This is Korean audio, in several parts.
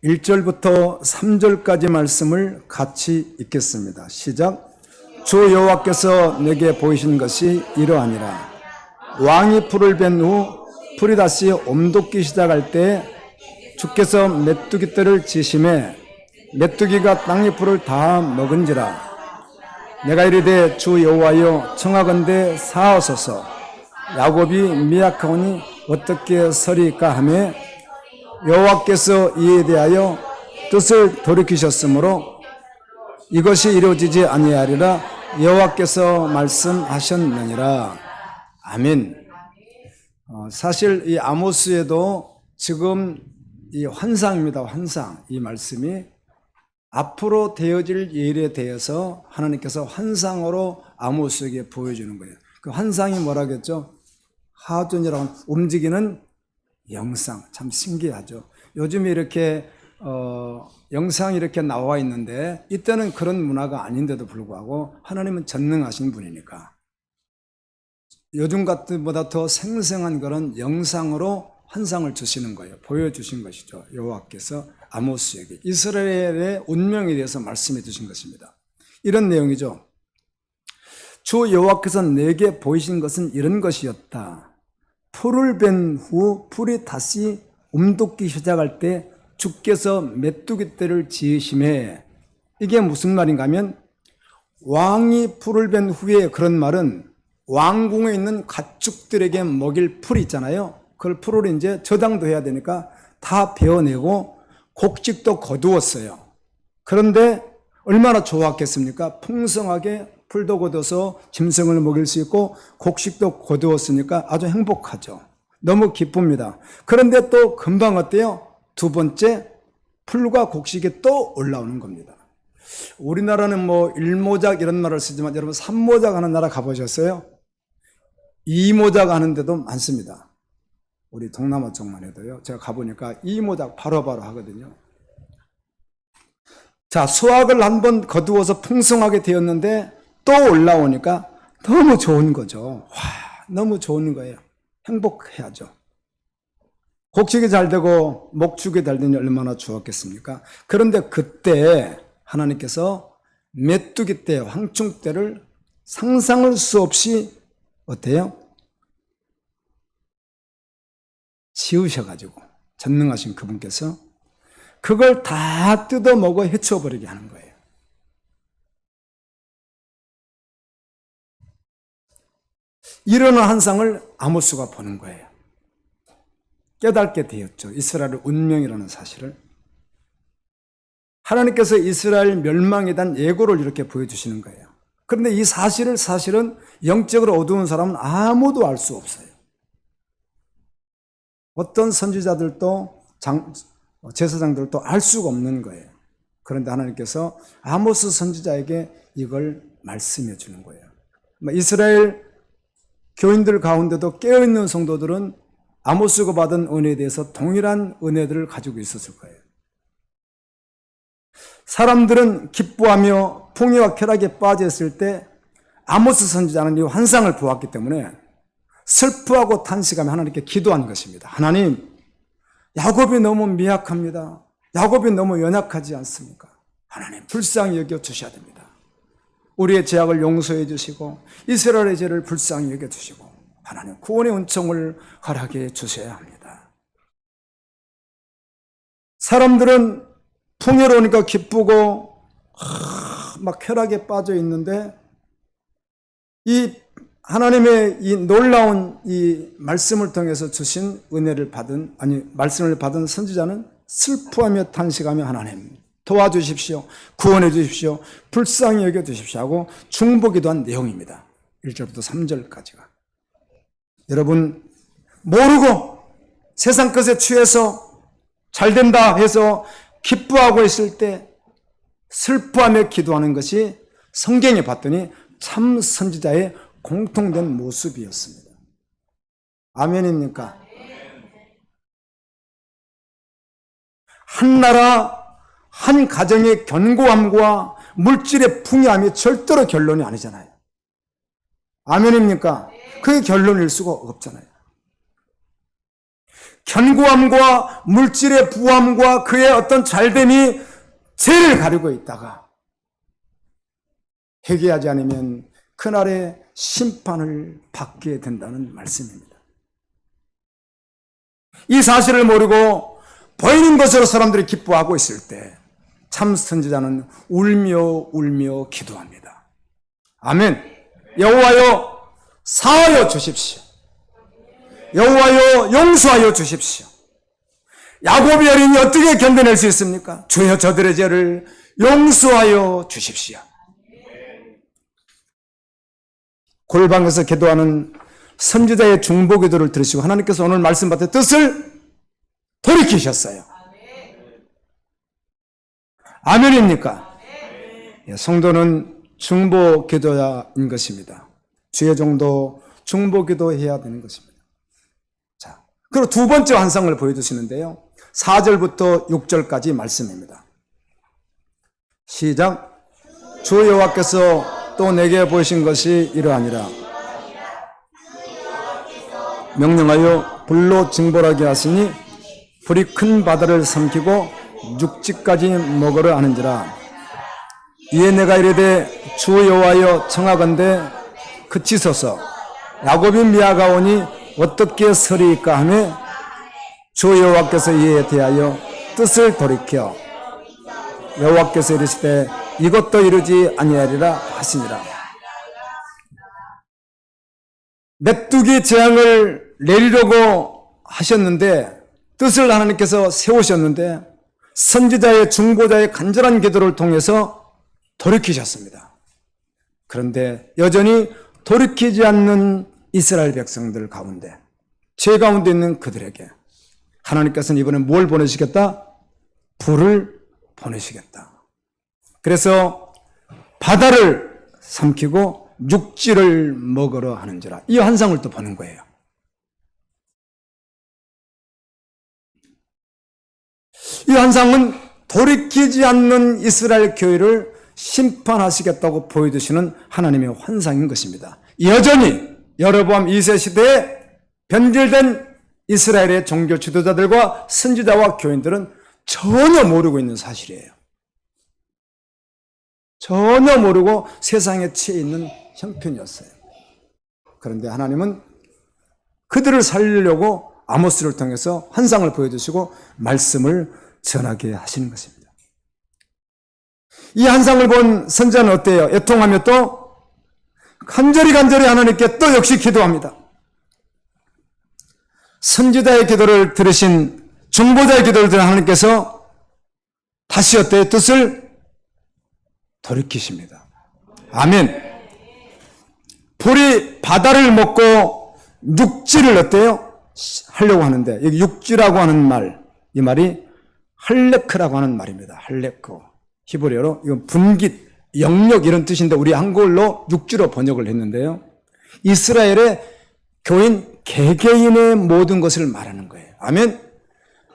1절부터 3절까지 말씀을 같이 읽겠습니다. 시작. 주 여호와께서 내게 보이신 것이 이러하니라. 왕이 풀을 벤 후 풀이 다시 옴돋기 시작할 때 주께서 메뚜기 떼를 지심해 메뚜기가 땅잎풀을 다 먹은지라. 내가 이르되 주 여호와여 청하건대 사하소서. 야곱이 미약하오니 어떻게 서리까 하며 여호와께서 이에 대하여 뜻을 돌이키셨으므로 이것이 이루어지지 아니하리라. 여호와께서 말씀하셨느니라. 아멘. 사실 이 아모스에도 지금 이 환상입니다. 환상. 이 말씀이 앞으로 되어질 일에 대해서 하나님께서 환상으로 아모스에게 보여주는 거예요. 그 환상이 뭐라겠죠? 하존이라고 움직이는 영상. 참 신기하죠. 요즘에 이렇게 영상이 이렇게 나와 있는데 이때는 그런 문화가 아닌데도 불구하고 하나님은 전능하신 분이니까 요즘 같은 보다 더 생생한 그런 영상으로 환상을 주시는 거예요. 보여주신 것이죠. 여호와께서 아모스에게 이스라엘의 운명에 대해서 말씀해 주신 것입니다. 이런 내용이죠. 주 여호와께서 내게 보이신 것은 이런 것이었다. 풀을 벤 후 풀이 다시 옴돋기 시작할 때 주께서 메뚜기 떼를 지으심에, 이게 무슨 말인가 하면 왕이 풀을 벤 후에, 그런 말은 왕궁에 있는 가축들에게 먹일 풀이 있잖아요. 그걸 풀을 이제 저장도 해야 되니까 다 베어내고 곡식도 거두었어요. 그런데 얼마나 좋았겠습니까? 풍성하게 풀도 거둬서 짐승을 먹일 수 있고 곡식도 거두었으니까 아주 행복하죠. 너무 기쁩니다. 그런데 또 금방 어때요? 두 번째, 풀과 곡식이 또 올라오는 겁니다. 우리나라는 뭐 일모작 이런 말을 쓰지만 여러분 삼모작 하는 나라 가보셨어요? 이모작 하는 데도 많습니다. 우리 동남아 쪽만 해도요. 제가 가보니까 이모작 바로바로 하거든요. 자, 수확을 한번 거두어서 풍성하게 되었는데 또 올라오니까 너무 좋은 거죠. 와, 너무 좋은 거예요. 행복해야죠. 곡식이 잘 되고 목축이 잘 되니 얼마나 좋았겠습니까? 그런데 그때 하나님께서 메뚜기 떼, 황충 떼를 상상할 수 없이 어때요? 지으셔가지고 전능하신 그분께서 그걸 다 뜯어먹어 헤쳐버리게 하는 거예요. 이런 환상을 아모스가 보는 거예요. 깨닫게 되었죠. 이스라엘의 운명이라는 사실을. 하나님께서 이스라엘 멸망에 대한 예고를 이렇게 보여주시는 거예요. 그런데 이 사실은 영적으로 어두운 사람은 아무도 알 수 없어요. 어떤 선지자들도 제사장들도 알 수가 없는 거예요. 그런데 하나님께서 아모스 선지자에게 이걸 말씀해 주는 거예요. 이스라엘 교인들 가운데도 깨어있는 성도들은 아모스가 받은 은혜에 대해서 동일한 은혜들을 가지고 있었을 거예요. 사람들은 기뻐하며 풍요와 쾌락에 빠져 있을 때 아모스 선지자는 이 환상을 보았기 때문에 슬퍼하고 탄식하며 하나님께 기도한 것입니다. 하나님, 야곱이 너무 미약합니다. 야곱이 너무 연약하지 않습니까? 하나님, 불쌍히 여겨 주셔야 됩니다. 우리의 죄악을 용서해 주시고 이스라엘의 죄를 불쌍히 여겨 주시고 하나님 구원의 은총을 허락해 주셔야 합니다. 사람들은 풍요로우니까 기쁘고 막 쾌락에 빠져 있는데 이 하나님의 이 놀라운 이 말씀을 통해서 주신 말씀을 받은 선지자는 슬퍼하며 탄식하며 하나님 도와주십시오. 구원해 주십시오. 불쌍히 여겨 주십시오 하고 중보기도한 내용입니다. 1절부터 3절까지가. 여러분, 모르고 세상 것에 취해서 잘된다 해서 기뻐하고 있을 때 슬퍼하며 기도하는 것이 성경에 봤더니 참 선지자의 공통된 모습이었습니다. 아멘입니까? 한 나라, 한 가정의 견고함과 물질의 풍요함이 절대로 결론이 아니잖아요. 아멘입니까? 그게 결론일 수가 없잖아요. 견고함과 물질의 부함과 그의 어떤 잘됨이 죄를 가리고 있다가 회개하지 않으면 그날의 심판을 받게 된다는 말씀입니다. 이 사실을 모르고 보이는 것으로 사람들이 기뻐하고 있을 때 참 선지자는 울며 기도합니다. 아멘. 여호와여 사하여 주십시오. 여호와여 용서하여 주십시오. 야곱의 어린이 어떻게 견뎌낼 수 있습니까? 주여 저들의 죄를 용서하여 주십시오. 골방에서 기도하는 선지자의 중보 기도를 들으시고 하나님께서 오늘 말씀 받은 뜻을 돌이키셨어요. 아멘입니까? 성도는 중보 기도인 것입니다. 주의 종도 중보 기도해야 되는 것입니다. 자, 그리고 두 번째 환상을 보여주시는데요. 4절부터 6절까지 말씀입니다. 시작. 주 여호와께서 또 내게 보이신 것이 이러하니라. 명령하여 불로 징벌하게 하시니 불이 큰 바다를 삼키고 육지까지 먹으려 하는지라. 이에 내가 이르되 주 여호와여 청하건대 그치소서. 야곱이 미아가오니 어떻게 서리이까 하며 주 여호와께서 이에 대하여 뜻을 돌이켜 여호와께서 이르시되 이것도 이루지 아니하리라 하시니라. 메뚜기 재앙을 내리려고 하셨는데 뜻을 하나님께서 세우셨는데 선지자의 중보자의 간절한 기도를 통해서 돌이키셨습니다. 그런데 여전히 돌이키지 않는 이스라엘 백성들 가운데 죄 가운데 있는 그들에게 하나님께서는 이번에 뭘 보내시겠다? 불을 보내시겠다. 그래서 바다를 삼키고 육지를 먹으러 하는지라. 이 환상을 또 보는 거예요. 이 환상은 돌이키지 않는 이스라엘 교회를 심판하시겠다고 보여주시는 하나님의 환상인 것입니다. 여전히 여로보암 2세 시대에 변질된 이스라엘의 종교 지도자들과 선지자와 교인들은 전혀 모르고 있는 사실이에요. 전혀 모르고 세상에 취해 있는 형편이었어요. 그런데 하나님은 그들을 살리려고 아모스를 통해서 환상을 보여주시고 말씀을 전하게 하시는 것입니다. 이 환상을 본 선지자는 어때요? 애통하며 또 간절히 하나님께 또 역시 기도합니다. 선지자의 기도를 들으신 중보자의 기도를 들은 하나님께서 다시 어때요? 뜻을 돌이키십니다. 아멘. 불이 바다를 먹고 육지를 어때요? 하려고 하는데 여기 육지라고 하는 말, 이 말이 할레크라고 하는 말입니다. 할레크. 히브리어로 이건 분깃, 영역 이런 뜻인데 우리 한글로 육지로 번역을 했는데요. 이스라엘의 교인 개개인의 모든 것을 말하는 거예요. 아멘.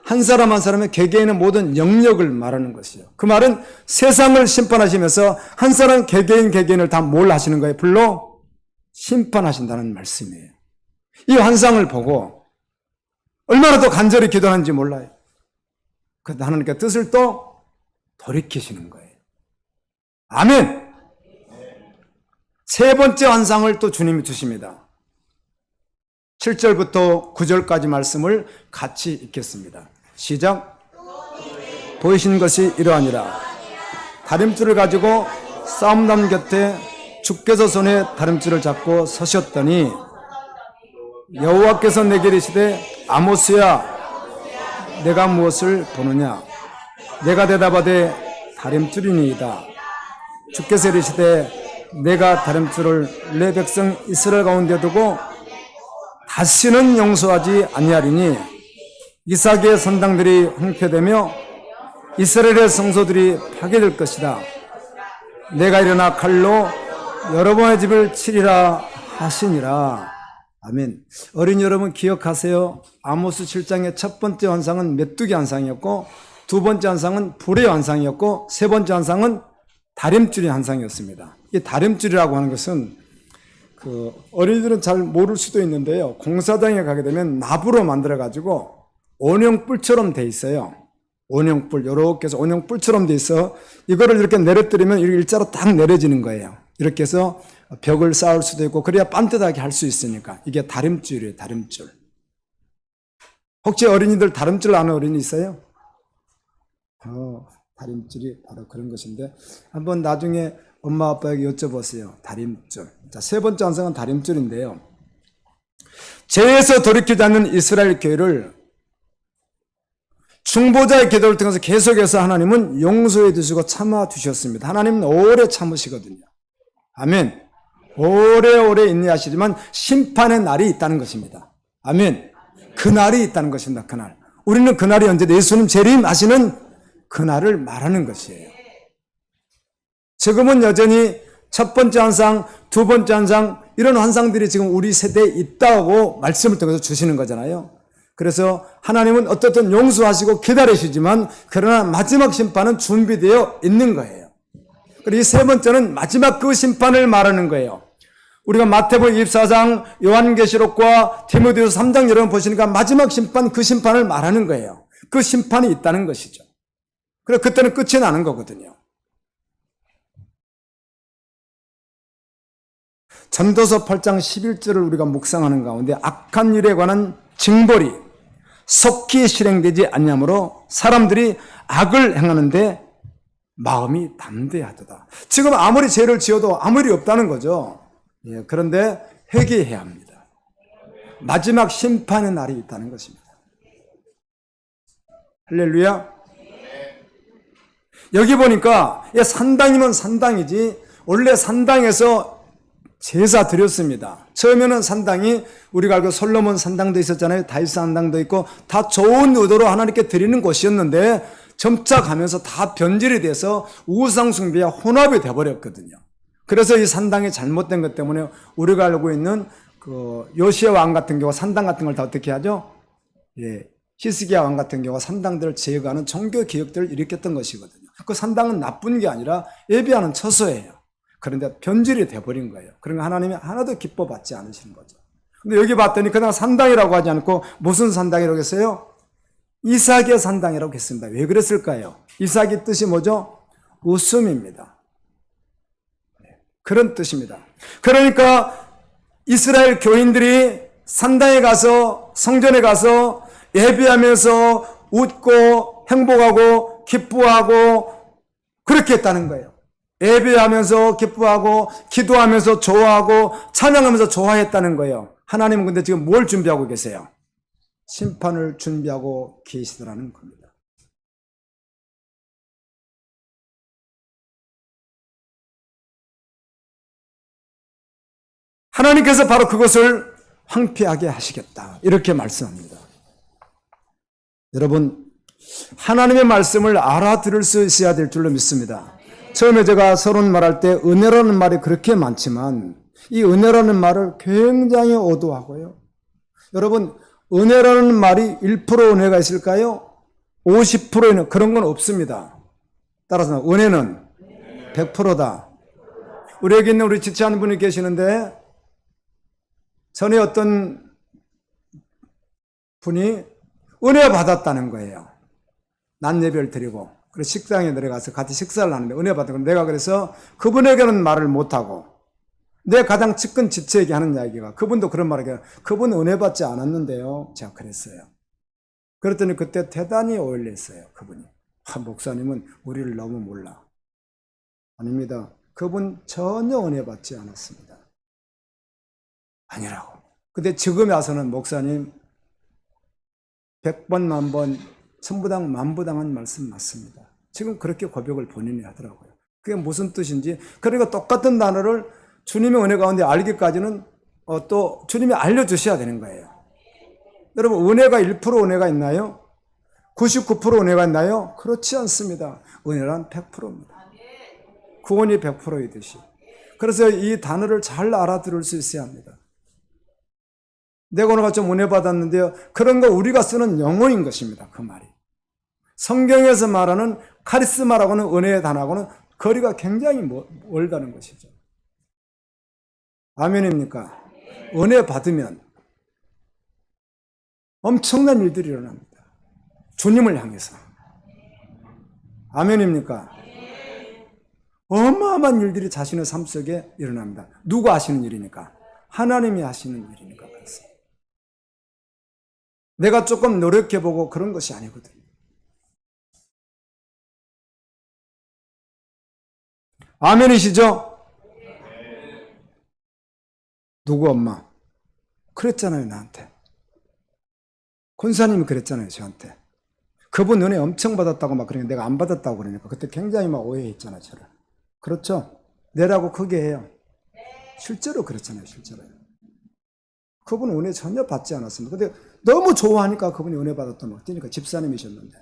한 사람 한 사람의 개개인의 모든 영역을 말하는 것이요. 그 말은 세상을 심판하시면서 한 사람 개개인을 다 뭘 하시는 거예요? 불로 심판하신다는 말씀이에요. 이 환상을 보고 얼마나 더 간절히 기도하는지 몰라요. 그런데 하나님께 뜻을 또 돌이키시는 거예요. 아멘. 세 번째 환상을 또 주님이 주십니다. 7절부터 9절까지 말씀을 같이 읽겠습니다. 시작. 보이신 것이 이러하니라. 다림줄을 가지고 싸움남 곁에 주께서 손에 다림줄을 잡고 서셨더니 여호와께서 내게 이르시되 아모스야 내가 무엇을 보느냐. 내가 대답하되 다림줄이니이다. 주께서 이르시되 내가 다림줄을 내 백성 이스라엘 가운데 두고 다시는 용서하지 아니하리니 이삭의 선당들이 황폐되며 이스라엘의 성소들이 파괴될 것이다. 내가 일어나 칼로 여러분의 집을 치리라 하시니라. 아멘. 어린이 여러분 기억하세요. 아모스 7장의 첫 번째 환상은 메뚜기 환상이었고 두 번째 환상은 불의 환상이었고 세 번째 환상은 다림줄의 환상이었습니다. 이 다림줄이라고 하는 것은 어린이들은 잘 모를 수도 있는데요. 공사장에 가게 되면 나무로 만들어가지고 온형뿔처럼 돼 있어요. 온형뿔, 요렇게 해서 온형뿔처럼 돼 있어. 이거를 이렇게 내려뜨리면 이렇게 일자로 딱 내려지는 거예요. 이렇게 해서 벽을 쌓을 수도 있고, 그래야 빤듯하게 할 수 있으니까. 이게 다림줄이에요, 다림줄. 혹시 어린이들 다림줄 아는 어린이 있어요? 다림줄이 바로 그런 것인데, 한번 나중에 엄마 아빠에게 여쭤보세요. 다림줄. 자, 세 번째 완성은 다림줄인데요. 죄에서 돌이키지 않는 이스라엘 교회를 중보자의 기도를 통해서 계속해서 하나님은 용서해 주시고 참아 주셨습니다. 하나님은 오래 참으시거든요. 아멘. 오래오래 인내하시지만 심판의 날이 있다는 것입니다. 아멘. 그날이 있다는 것입니다. 그날. 우리는 그날이 언제 예수님 재림하시는 그날을 말하는 것이에요. 지금은 여전히 첫 번째 환상, 두 번째 환상, 이런 환상들이 지금 우리 세대에 있다고 말씀을 통해서 주시는 거잖아요. 그래서 하나님은 어떻든 용서하시고 기다리시지만, 그러나 마지막 심판은 준비되어 있는 거예요. 그리고 이 세 번째는 마지막 그 심판을 말하는 거예요. 우리가 마태복음 24장, 요한계시록과 디모데후서 3장 여러분 보시니까 마지막 심판, 그 심판을 말하는 거예요. 그 심판이 있다는 것이죠. 그래서 그때는 끝이 나는 거거든요. 전도서 8장 11절을 우리가 묵상하는 가운데, 악한 일에 관한 징벌이 속히 실행되지 않냐므로 사람들이 악을 행하는데 마음이 담대하도다. 지금 아무리 죄를 지어도 아무 일이 없다는 거죠. 예, 그런데 회개해야 합니다. 마지막 심판의 날이 있다는 것입니다. 할렐루야. 여기 보니까 산당이면 산당이지, 원래 산당에서 제사 드렸습니다. 처음에는 산당이 우리가 알고 솔로몬 산당도 있었잖아요. 다윗 산당도 있고, 다 좋은 의도로 하나님께 드리는 곳이었는데 점차 가면서 다 변질이 돼서 우상 숭배와 혼합이 돼버렸거든요. 그래서 이 산당이 잘못된 것 때문에 우리가 알고 있는 그 요시야 왕 같은 경우 산당 같은 걸 다 어떻게 하죠? 예, 히스기야 왕 같은 경우가 산당들을 제거하는 종교 개혁들을 일으켰던 것이거든요. 그 산당은 나쁜 게 아니라 예배하는 처소예요. 그런데 변질이 돼버린 거예요. 그러니까 하나님이 하나도 기뻐받지 않으시는 거죠. 근데 여기 봤더니 그냥 산당이라고 하지 않고 무슨 산당이라고 했어요? 이삭의 산당이라고 했습니다. 왜 그랬을까요? 이삭의 뜻이 뭐죠? 웃음입니다. 그런 뜻입니다. 그러니까 이스라엘 교인들이 산당에 가서, 성전에 가서 예배하면서 웃고 행복하고 기뻐하고 그렇게 했다는 거예요. 예배하면서 기뻐하고 기도하면서 좋아하고 찬양하면서 좋아했다는 거예요. 하나님은 근데 지금 뭘 준비하고 계세요? 심판을 준비하고 계시더라는 겁니다. 하나님께서 바로 그것을 황폐하게 하시겠다, 이렇게 말씀합니다. 여러분, 하나님의 말씀을 알아들을 수 있어야 될 줄로 믿습니다. 처음에 제가 서론 말할 때 은혜라는 말이 그렇게 많지만 이 은혜라는 말을 굉장히 오도하고요. 여러분, 은혜라는 말이 1% 은혜가 있을까요? 50% 은혜, 그런 건 없습니다. 따라서 은혜는 100%다. 우리 여기 있는 우리 지체하는 분이 계시는데, 전에 어떤 분이 은혜 받았다는 거예요. 낮 예배를 드리고, 그래서 식당에 내려가서 같이 식사를 하는데 은혜 받았고, 내가 그래서 그분에게는 말을 못하고, 내 가장 측근 지체에게 하는 이야기가, 그분도 그런 말을 해요. 그분 은혜 받지 않았는데요. 제가 그랬어요. 그랬더니 그때 대단히 오일했어요. 그분이. 목사님은 우리를 너무 몰라. 아닙니다. 그분 전혀 은혜 받지 않았습니다. 아니라고. 근데 지금 와서는 목사님 100번, 만번, 천부당, 만부당한 말씀 맞습니다. 지금 그렇게 고백을 본인이 하더라고요. 그게 무슨 뜻인지. 그러니까 똑같은 단어를 주님의 은혜 가운데 알기까지는 또 주님이 알려주셔야 되는 거예요. 여러분, 은혜가 1% 은혜가 있나요? 99% 은혜가 있나요? 그렇지 않습니다. 은혜란 100%입니다. 구원이 100%이듯이. 그래서 이 단어를 잘 알아들을 수 있어야 합니다. 내가 오늘 좀 은혜 받았는데요. 그런 거 우리가 쓰는 용어인 것입니다. 그 말이. 성경에서 말하는 카리스마라고는 은혜의 단어하고는 거리가 굉장히 멀다는 것이죠. 아멘입니까? 은혜 받으면 엄청난 일들이 일어납니다. 주님을 향해서. 아멘입니까? 어마어마한 일들이 자신의 삶 속에 일어납니다. 누가 하시는 일이니까? 하나님이 하시는 일이니까 그렇습니다. 내가 조금 노력해보고 그런 것이 아니거든요. 아멘이시죠? 누구 엄마? 그랬잖아요, 나한테. 권사님이 그랬잖아요, 저한테. 그분 은혜 엄청 받았다고 막 그러니까 내가 안 받았다고 그러니까 그때 굉장히 막 오해했잖아요, 저를. 그렇죠? 내라고 크게 해요. 실제로 그렇잖아요, 실제로. 그분은 은혜 전혀 받지 않았습니다. 근데 너무 좋아하니까 그분이 은혜 받았던 것 같으니까 집사님이셨는데.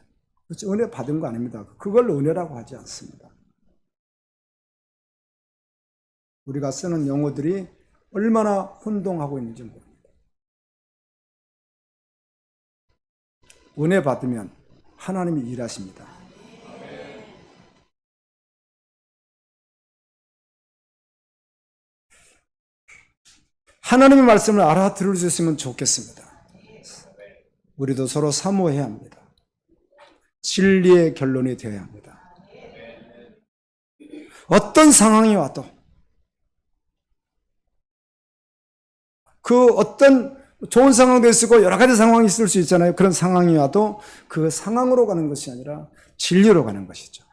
그렇죠? 은혜 받은 거 아닙니다. 그걸 은혜라고 하지 않습니다. 우리가 쓰는 용어들이 얼마나 혼동하고 있는지 모릅니다. 은혜 받으면 하나님이 일하십니다. 하나님의 말씀을 알아들을 수 있으면 좋겠습니다. 우리도 서로 사모해야 합니다. 진리의 결론이 되어야 합니다. 어떤 상황이 와도 그 어떤 좋은 상황도 있고 여러 가지 상황이 있을 수 있잖아요. 그런 상황이 와도 그 상황으로 가는 것이 아니라 진리로 가는 것이죠.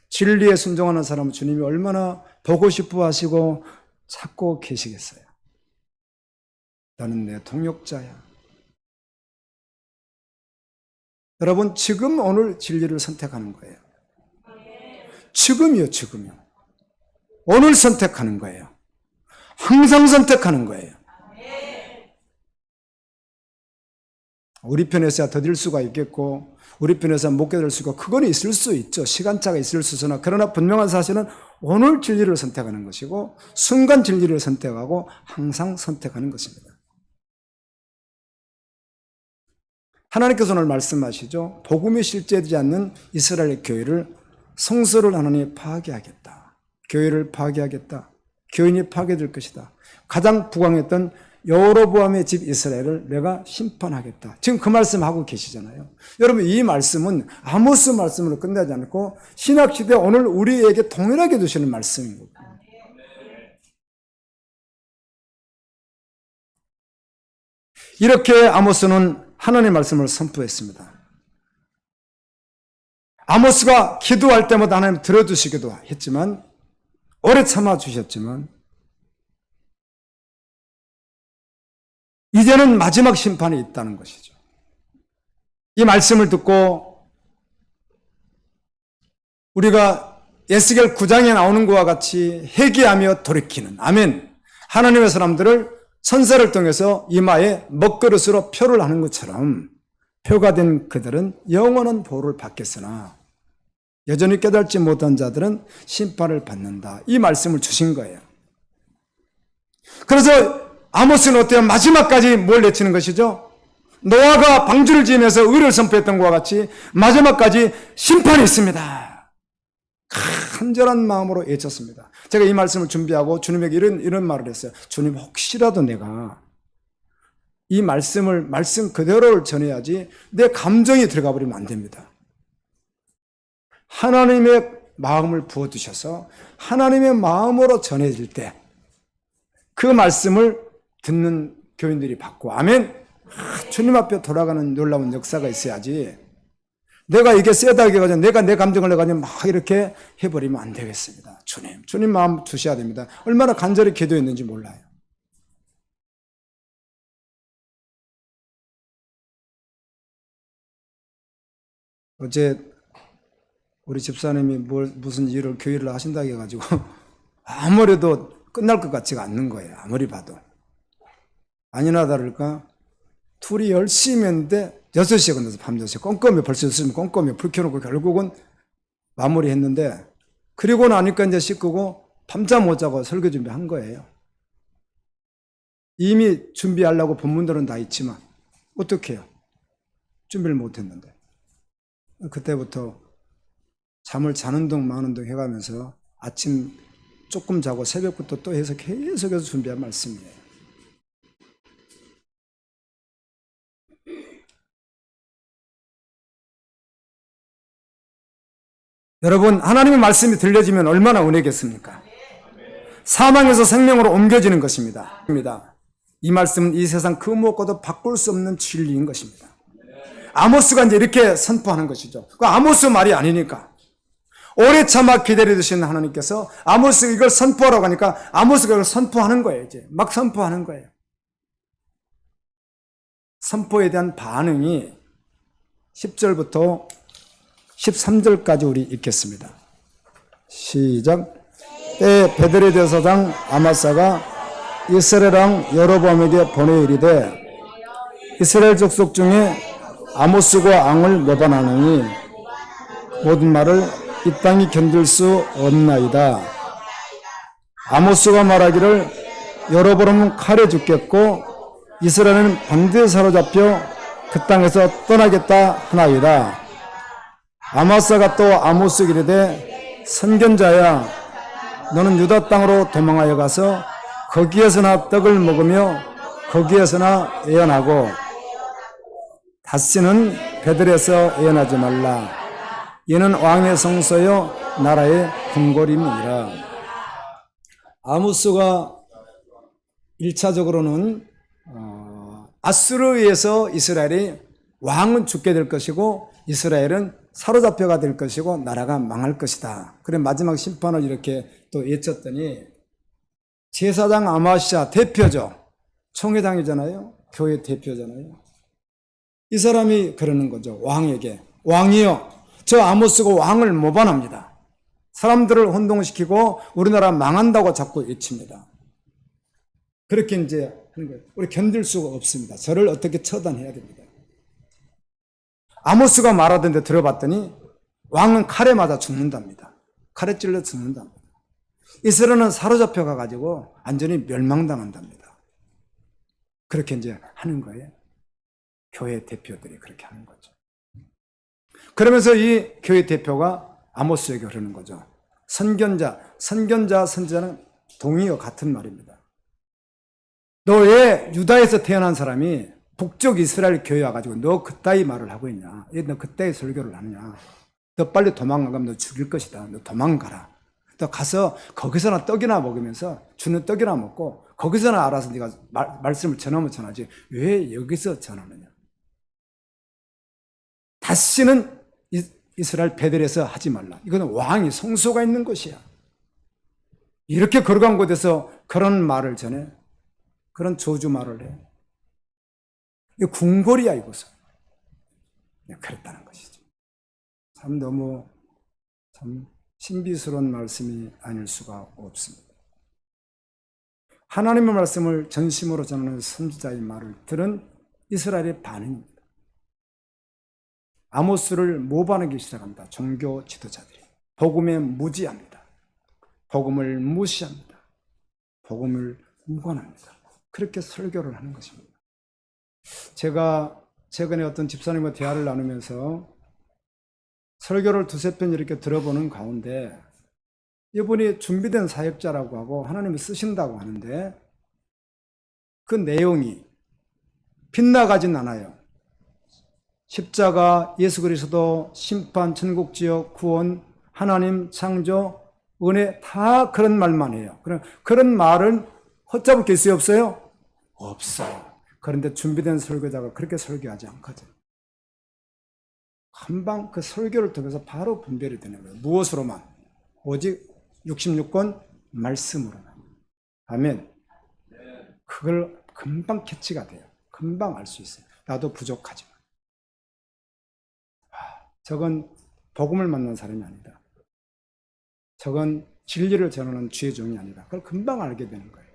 진리에 순종하는 사람은 주님이 얼마나 보고 싶어 하시고 찾고 계시겠어요. 너는 내 동역자야. 여러분, 지금 오늘 진리를 선택하는 거예요. 지금이요, 지금이요. 오늘 선택하는 거예요. 항상 선택하는 거예요. 우리 편에서야 더딜 수가 있겠고 우리 편에서 못 깨달을 수가 그건 있을 수 있죠. 시간차가 있을 수 있으나 그러나 분명한 사실은 오늘 진리를 선택하는 것이고 순간 진리를 선택하고 항상 선택하는 것입니다. 하나님께서 오늘 말씀하시죠. 복음이 실제되지 않는 이스라엘 교회를 성소를 하나님이 파괴하겠다. 교회를 파괴하겠다. 교인이 파괴될 것이다. 가장 부강했던 여로보암의 집 이스라엘을 내가 심판하겠다. 지금 그 말씀하고 계시잖아요. 여러분, 이 말씀은 아모스 말씀으로 끝나지 않고 신약시대 오늘 우리에게 동일하게 주시는 말씀인 거고. 이렇게 아모스는 하나님의 말씀을 선포했습니다. 아모스가 기도할 때마다 하나님 들어주시기도 했지만 오래 참아주셨지만 이제는 마지막 심판이 있다는 것이죠. 이 말씀을 듣고 우리가 에스겔 9장에 나오는 것과 같이 회개하며 돌이키는 아멘. 하나님의 사람들을 선사를 통해서 이마에 먹그릇으로 표를 하는 것처럼 표가 된 그들은 영원한 보호를 받겠으나 여전히 깨닫지 못한 자들은 심판을 받는다. 이 말씀을 주신 거예요. 그래서 아모스는 어때요? 마지막까지 뭘 외치는 것이죠? 노아가 방주를 지으면서 의를 선포했던 것과 같이 마지막까지 심판이 있습니다. 간절한 마음으로 외쳤습니다. 제가 이 말씀을 준비하고 주님에게 이런 말을 했어요. 주님, 혹시라도 내가 이 말씀 그대로를 전해야지 내 감정이 들어가 버리면 안 됩니다. 하나님의 마음을 부어주셔서 하나님의 마음으로 전해질 때 그 말씀을 듣는 교인들이 받고 아멘. 주님 앞에 돌아가는 놀라운 역사가 있어야지 내가 이게 세다 해가지고 내가 내 감정을 내가지고 막 이렇게 해버리면 안 되겠습니다. 주님 마음 주셔야 됩니다. 얼마나 간절히 기도했는지 몰라요. 어제 우리 집사님이 무슨 일을 교회를 하신다고 해가지고 아무래도 끝날 것 같지가 않는 거예요. 아무리 봐도. 아니나 다를까 둘이 열심히 했는데 6시에 끝나서 밤 6시에 꼼꼼히 벌써 있으면 꼼꼼히 불 켜놓고 결국은 마무리했는데 그리고 나니까 이제 씻고 밤잠 못 자고 설교 준비한 거예요. 이미 준비하려고 본문들은 다 있지만 어떻게 해요? 준비를 못했는데 그때부터 잠을 자는 둥 마는 둥 해가면서 아침 조금 자고 새벽부터 또 해서 계속해서 준비한 말씀이에요. 여러분, 하나님의 말씀이 들려지면 얼마나 은혜겠습니까? 사망에서 생명으로 옮겨지는 것입니다. 이 말씀은 이 세상 그 무엇과도 바꿀 수 없는 진리인 것입니다. 아모스가 이제 이렇게 선포하는 것이죠. 그 아모스 말이 아니니까. 오래 참아 기다려주신 하나님께서 아모스 이걸 선포하라고 하니까 아모스가 이걸 선포하는 거예요. 이제 막 선포하는 거예요. 선포에 대한 반응이 10절부터 13절까지 우리 읽겠습니다. 시작. 때 베델의 대사장 아마사가 이스라엘 왕 여로보암에게 보내 이르되 이스라엘 족속 중에 아모스가 왕을 모반하느니 모든 말을 이 땅이 견딜 수 없나이다. 아모스가 말하기를 여로보암은 칼에 죽겠고 이스라엘은 반드시 사로잡혀 그 땅에서 떠나겠다 하나이다. 아마사가 또 아모스에게 이르되 선견자야, 너는 유다 땅으로 도망하여 가서 거기에서나 떡을 먹으며 거기에서나 애연하고 다시는 베들에서 애연하지 말라. 이는 왕의 성소요 나라의 궁궐임이니라. 아모스가 1차적으로는 아수르에 의해서 이스라엘이 왕은 죽게 될 것이고 이스라엘은 사로잡혀가 될 것이고 나라가 망할 것이다. 그래 마지막 심판을 이렇게 또 외쳤더니 제사장 아마시아 대표죠. 총회장이잖아요. 교회 대표잖아요. 이 사람이 그러는 거죠. 왕에게. 왕이여, 저 아모스가 왕을 모반합니다. 사람들을 혼동시키고 우리나라 망한다고 자꾸 외칩니다. 그렇게 이제 하는 거예요. 우리 견딜 수가 없습니다. 저를 어떻게 처단해야 됩니다. 아모스가 말하던데 들어봤더니 왕은 칼에 맞아 죽는답니다. 칼에 찔러 죽는답니다. 이스라엘은 사로잡혀 가가지고 완전히 멸망당한답니다. 그렇게 이제 하는 거예요. 교회 대표들이 그렇게 하는 거죠. 그러면서 이 교회 대표가 아모스에게 그러는 거죠. 선지자는 동의어 같은 말입니다. 너 왜 유다에서 태어난 사람이 북쪽 이스라엘 교회 와가지고 너 그따위 말을 하고 있냐? 너 그따위 설교를 하느냐? 너 빨리 도망가면 너 죽일 것이다. 너 도망가라. 너 가서 거기서나 떡이나 먹으면서 주는 떡이나 먹고 거기서나 알아서 네가 말씀을 전하면 전하지 왜 여기서 전하느냐? 다시는 이스라엘 베델에서 하지 말라. 이거는 왕이 성소가 있는 곳이야. 이렇게 거룩한 곳에서 그런 말을 전해. 그런 저주 말을 해. 이거 궁궐이야 이곳은. 그랬다는 것이죠. 참 너무 신비스러운 말씀이 아닐 수가 없습니다. 하나님의 말씀을 전심으로 전하는 선지자의 말을 들은 이스라엘의 반응입니다. 아모스를 모반하기 시작합니다. 종교 지도자들이. 복음에 무지합니다. 복음을 무시합니다. 복음을 무관합니다. 그렇게 설교를 하는 것입니다. 제가 최근에 어떤 집사님과 대화를 나누면서 설교를 두세 편 이렇게 들어보는 가운데 이분이 준비된 사역자라고 하고 하나님이 쓰신다고 하는데 그 내용이 빗나가진 않아요. 십자가, 예수 그리스도, 심판, 천국지역, 구원, 하나님, 창조, 은혜 다 그런 말만 해요. 그런 말은 헛잡을 게 있어요? 없어요? 없어요. 그런데 준비된 설교자가 그렇게 설교하지 않거든. 한방 그 설교를 통해서 바로 분별이 되는 거예요. 무엇으로만? 오직 66권 말씀으로만. 아멘. 그걸 금방 캐치가 돼요. 금방 알 수 있어요. 나도 부족하지만. 저건 복음을 만난 사람이 아니다. 저건 진리를 전하는 주의 종이 아니다. 그걸 금방 알게 되는 거예요.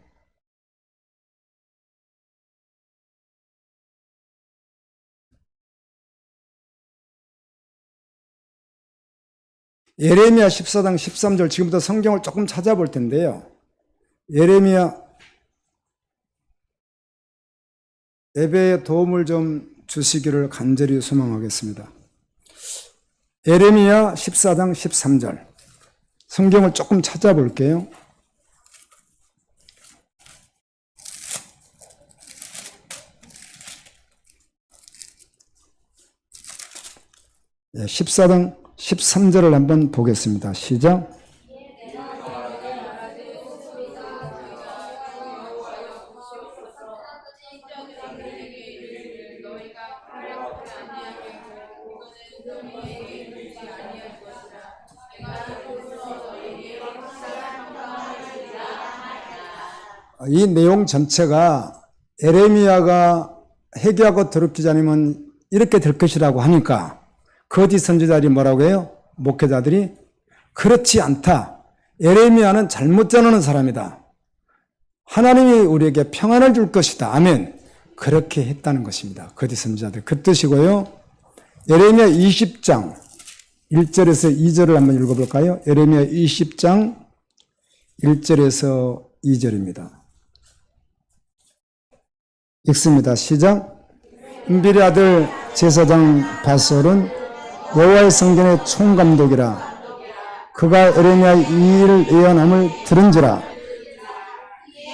예레미야 14장 13절 지금부터 성경을 조금 찾아볼 텐데요. 예레미야 예배에 도움을 좀 주시기를 간절히 소망하겠습니다. 예레미야 14장 13절 성경을 조금 찾아볼게요. 네, 14장 13절을 한번 보겠습니다. 시작. 이 내용 전체가 에레미야가 회개하고 더럽히지 않으면 이렇게 될 것이라고 하니까 거짓 선지자들이 뭐라고 해요? 목회자들이 그렇지 않다. 에레미야는 잘못 전하는 사람이다. 하나님이 우리에게 평안을 줄 것이다. 아멘. 그렇게 했다는 것입니다. 거짓 선지자들. 그 뜻이고요. 에레미야 20장 1절에서 2절을 한번 읽어볼까요? 에레미야 20장 1절에서 2절입니다. 읽습니다. 시작. 은빌의 아들 제사장 바솔은 여호와의 성전의 총감독이라. 그가 에레미야의 이 일을 예언함을 들은지라.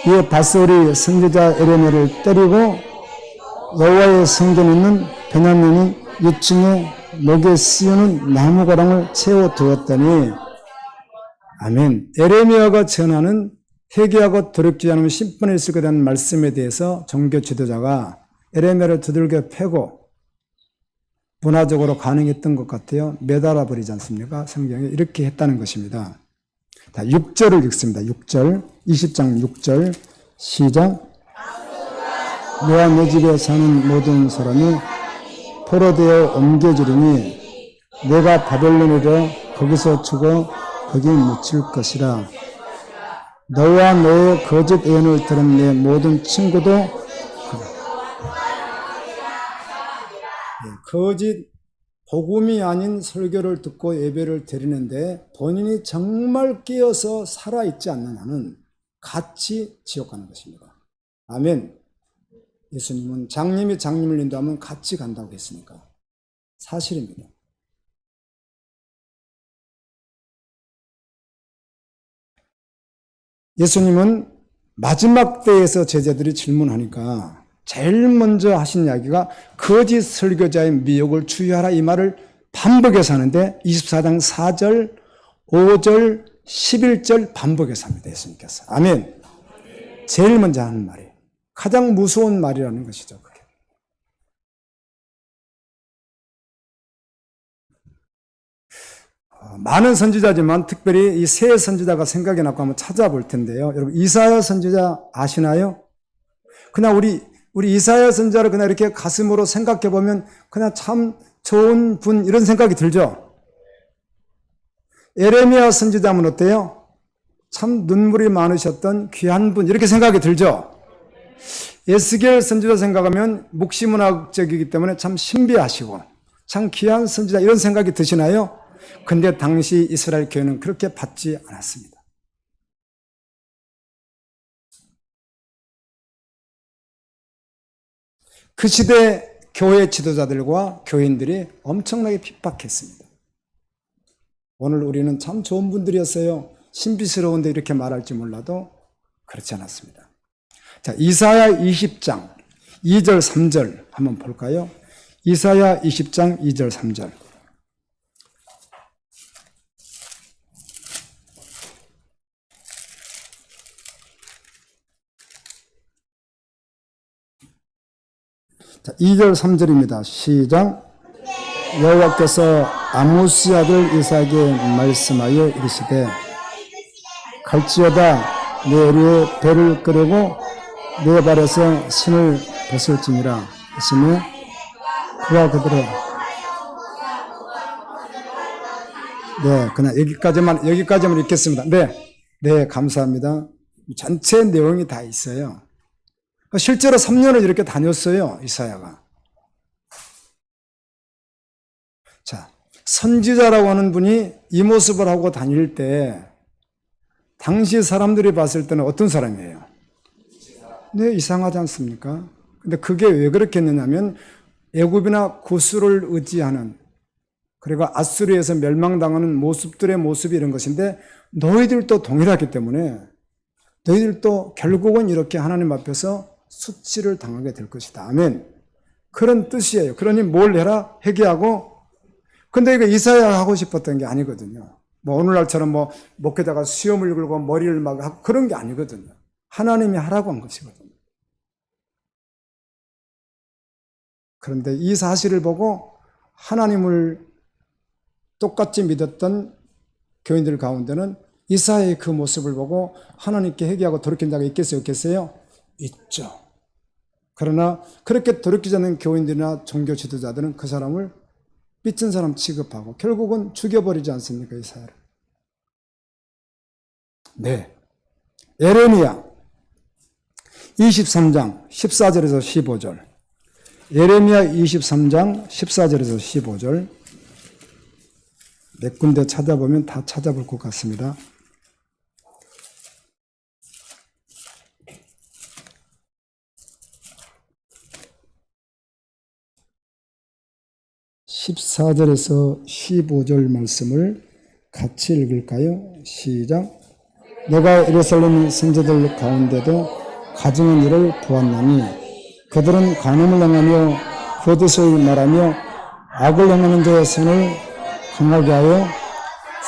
이에 바솔이 선지자 에레미야를 때리고 여호와의 성전에 있는 베냐민 2층에 목에 씌우는 나무가랑을 채워두었더니 아멘. 에레미야가 전하는 회개하고 더럽지 않으면 심판에 있을 거라는 말씀에 대해서 종교 지도자가 에레미야를 두들겨 패고 문화적으로 가능했던 것 같아요. 매달아 버리지 않습니까? 성경에 이렇게 했다는 것입니다. 6절을 읽습니다. 6절 20장 6절 시작. 너와 내 집에 사는 모든 사람이 포로되어 옮겨지리니 내가 바벨론으로 거기서 죽어 거기 묻힐 것이라. 너와 너의 거짓 예언을 들은 내 모든 친구도 거짓 복음이 아닌 설교를 듣고 예배를 드리는데 본인이 정말 깨어서 살아있지 않는 한은 같이 지옥 가는 것입니다. 아멘. 예수님은 장님이 장님을 인도하면 같이 간다고 했으니까 사실입니다. 예수님은 마지막 때에서 제자들이 질문하니까 제일 먼저 하신 이야기가 거짓 설교자의 미혹을 주의하라 이 말을 반복해서 하는데 24장 4절, 5절, 11절 반복해서 합니다. 예수님께서. 아멘. 제일 먼저 하는 말이에요. 가장 무서운 말이라는 것이죠. 그게. 많은 선지자지만 특별히 이 세 선지자가 생각이 나고 한번 찾아볼 텐데요. 여러분 이사야 선지자 아시나요? 그냥 우리 이사야 선지자를 그냥 이렇게 가슴으로 생각해 보면 그냥 참 좋은 분 이런 생각이 들죠. 에레미야 선지자는 어때요? 참 눈물이 많으셨던 귀한 분 이렇게 생각이 들죠. 에스겔 선지자 생각하면 묵시문학적이기 때문에 참 신비하시고 참 귀한 선지자 이런 생각이 드시나요? 근데 당시 이스라엘 교회는 그렇게 받지 않았습니다. 그 시대 교회 지도자들과 교인들이 엄청나게 핍박했습니다. 오늘 우리는 참 좋은 분들이었어요. 신비스러운데 이렇게 말할지 몰라도 그렇지 않았습니다. 자, 이사야 20장 2절 3절 한번 볼까요? 이사야 20장 2절 3절. 자, 2절 3절입니다. 시작. 여호와께서 아모스 아들 이삭에게 말씀하여 이르시되 갈지어다 내 의리에 배를 끄려고 내 발에서 신을 벗을지니라 하시며 그와 그들의 그냥 여기까지만 읽겠습니다. 네, 감사합니다. 전체 내용이 다 있어요. 실제로 3년을 이렇게 다녔어요, 이사야가. 자, 선지자라고 하는 분이 이 모습을 하고 다닐 때 당시 사람들이 봤을 때는 어떤 사람이에요? 네, 이상하지 않습니까? 근데 그게 왜 그렇게 했느냐면 애굽이나 구스를 의지하는 그리고 아수르에서 멸망당하는 모습들의 모습이 이런 것인데 너희들도 동일하기 때문에 너희들도 결국은 이렇게 하나님 앞에서 수치를 당하게 될 것이다. 아멘. 그런 뜻이에요. 그러니 뭘 해라? 회개하고 근데 이거 이사야가 하고 싶었던 게 아니거든요. 뭐 오늘날처럼 뭐 목회자가 수염을 걸고 머리를 막 하고 그런 게 아니거든요. 하나님이 하라고 한 것이거든요. 그런데 이 사실을 보고 하나님을 똑같이 믿었던 교인들 가운데는 이사야의 그 모습을 보고 하나님께 회개하고 돌이킨 자가 있겠어요? 없겠어요? 있죠. 그러나 그렇게 돌이키지 않는 교인들이나 종교 지도자들은 그 사람을 삐친 사람 취급하고 결국은 죽여버리지 않습니까? 이사야를. 네. 예레미야 23장 14절에서 15절. 예레미야 23장 14절에서 15절. 몇 군데 찾아보면 다 찾아볼 것 같습니다. (14절에서) (15절) 말씀을 같이 읽을까요? 시작. 내가 예루살렘 선지자들 가운데도 가증한 일을 보았나니 그들은 간음을 행하며 거짓을 말하며 악을 행하는 자의 손을 강하게 하여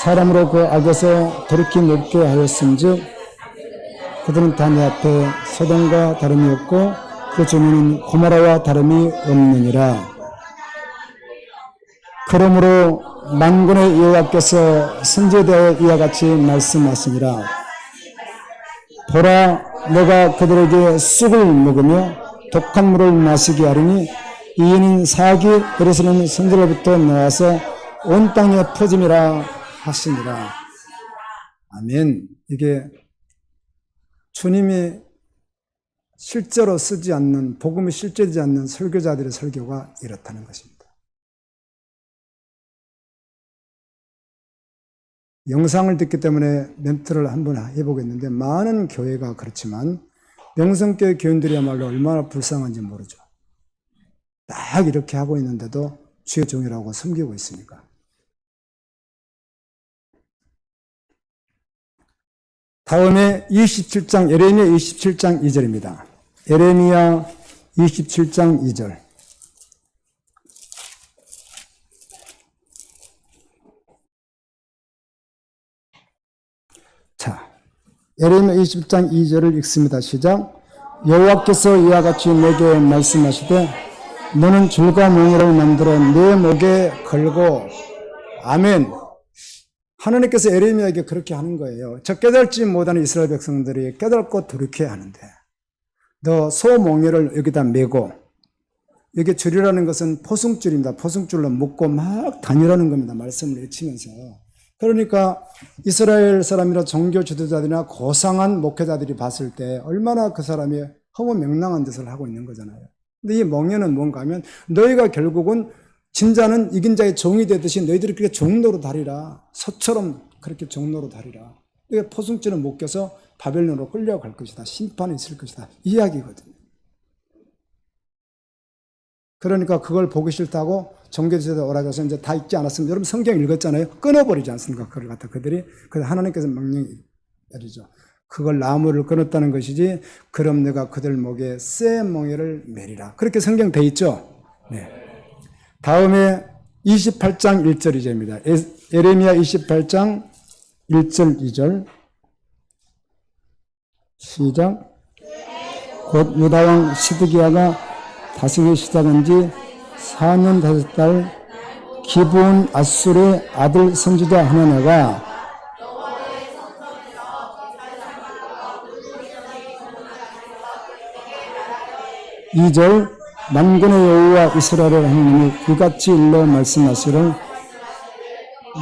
사람으로 그 악에서 돌이키 높게 하였음즉 그들은 다 내 앞에 소돔과 다름이 없고 그 주민은 고모라와 다름이 없느니라. 그러므로 만군의 여호와께서 선지자에 이와 같이 말씀하시니라. 보라, 내가 그들에게 쑥을 먹으며 독한 물을 마시게 하리니 이인은 사악이 예루살렘 선지자로부터 나와서 온 땅에 퍼짐이라 하시니라. 아멘. 이게 주님이 실제로 쓰지 않는, 복음이 실제되지 않는 설교자들의 설교가 이렇다는 것입니다. 영상을 듣기 때문에 멘트를 한번 해보겠는데, 많은 교회가 그렇지만 명성교회 교인들이야말로 얼마나 불쌍한지 모르죠. 딱 이렇게 하고 있는데도 주의 종이라고 섬기고 있으니까. 다음에 27장, 예레미야 27장 2절입니다. 예레미야 27장 2절. 자, 예레미야 27장 2절을 읽습니다. 시작. 여호와께서 이와 같이 내게 말씀하시되 너는 줄과 몽이를 만들어 내 목에 걸고. 아멘. 하나님께서 예레미야에게 그렇게 하는 거예요. 저 깨달지 못하는 이스라엘 백성들이 깨닫고 돌이켜야 하는데 너 소몽이를 여기다 메고, 여기 줄이라는 것은 포승줄입니다. 포승줄로 묶고 막 다니라는 겁니다. 말씀을 외치면서. 그러니까 이스라엘 사람이나 종교 지도자들이나 고상한 목회자들이 봤을 때 얼마나 그 사람이 허무맹랑한 짓을 하고 있는 거잖아요. 근데 이 몽에는 뭔가 하면 너희가 결국은 진자는 이긴 자의 종이 되듯이 너희들이 그렇게 종로로 다리라. 소처럼 그렇게 종로로 다리라. 이게 포승줄을 묶여서 바벨론으로 끌려갈 것이다. 심판이 있을 것이다. 이야기거든요. 그러니까 그걸 보기 싫다고 종교지도자 오라져서 이제 다 읽지 않았습니다. 여러분 성경 읽었잖아요. 끊어버리지 않습니까? 그걸 갖다 그들이. 그래서 하나님께서 명령이 내리죠. 그걸 나무를 끊었다는 것이지, 그럼 내가 그들 목에 새 몽에를 매리라. 그렇게 성경 돼 있죠? 네. 다음에 28장 1절 2절입니다. 예레미야 28장 1절 2절. 시작. 곧 유다왕 시드기야가 다스리기 시작한 지 4년 5달 기브온 아술의 아들 선지자 하나냐가 2절 만군의 여호와 이스라엘의 하나님이 이같이 일러 말씀하시를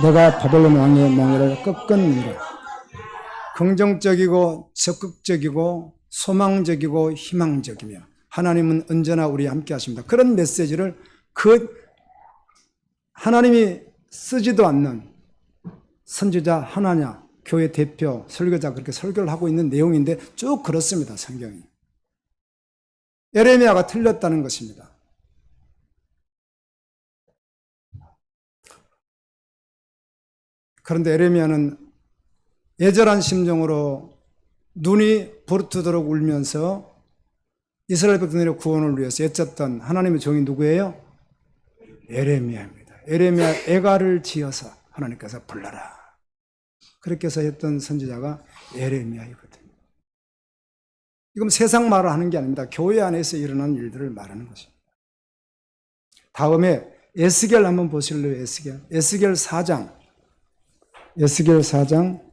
내가 바벨론 왕의 몽에를 꺾었느니라. 긍정적이고 적극적이고 소망적이고 희망적이며 하나님은 언제나 우리와 함께 하십니다. 그런 메시지를 그 하나님이 쓰지도 않는 선지자 하나냐, 교회 대표, 설교자 그렇게 설교를 하고 있는 내용인데 쭉 그렇습니다. 성경이. 예레미야가 틀렸다는 것입니다. 그런데 예레미야는 애절한 심정으로 눈이 부르트도록 울면서 이스라엘 백성들의 구원을 위해서 애썼던 하나님의 종이 누구예요? 예레미야입니다. 에레미야 애가를 지어서 하나님께서 불러라. 그렇게 해서 했던 선지자가 에레미야이거든요. 이건 세상 말을 하는 게 아닙니다. 교회 안에서 일어난 일들을 말하는 것입니다. 다음에 에스겔 한번 보실래요? 에스겔 4장. 에스겔 4장.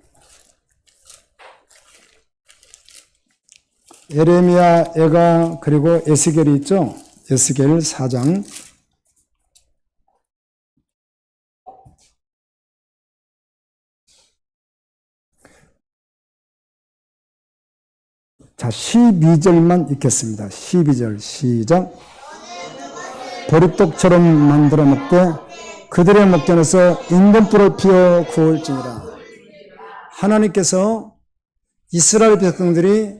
에레미야, 애가 그리고 에스겔이 있죠? 에스겔 4장. 자, 12절만 읽겠습니다. 12절 시작. 보리떡처럼 만들어 먹되 그들의 목전에서 인번불을 피워 구울지니라. 하나님께서 이스라엘 백성들이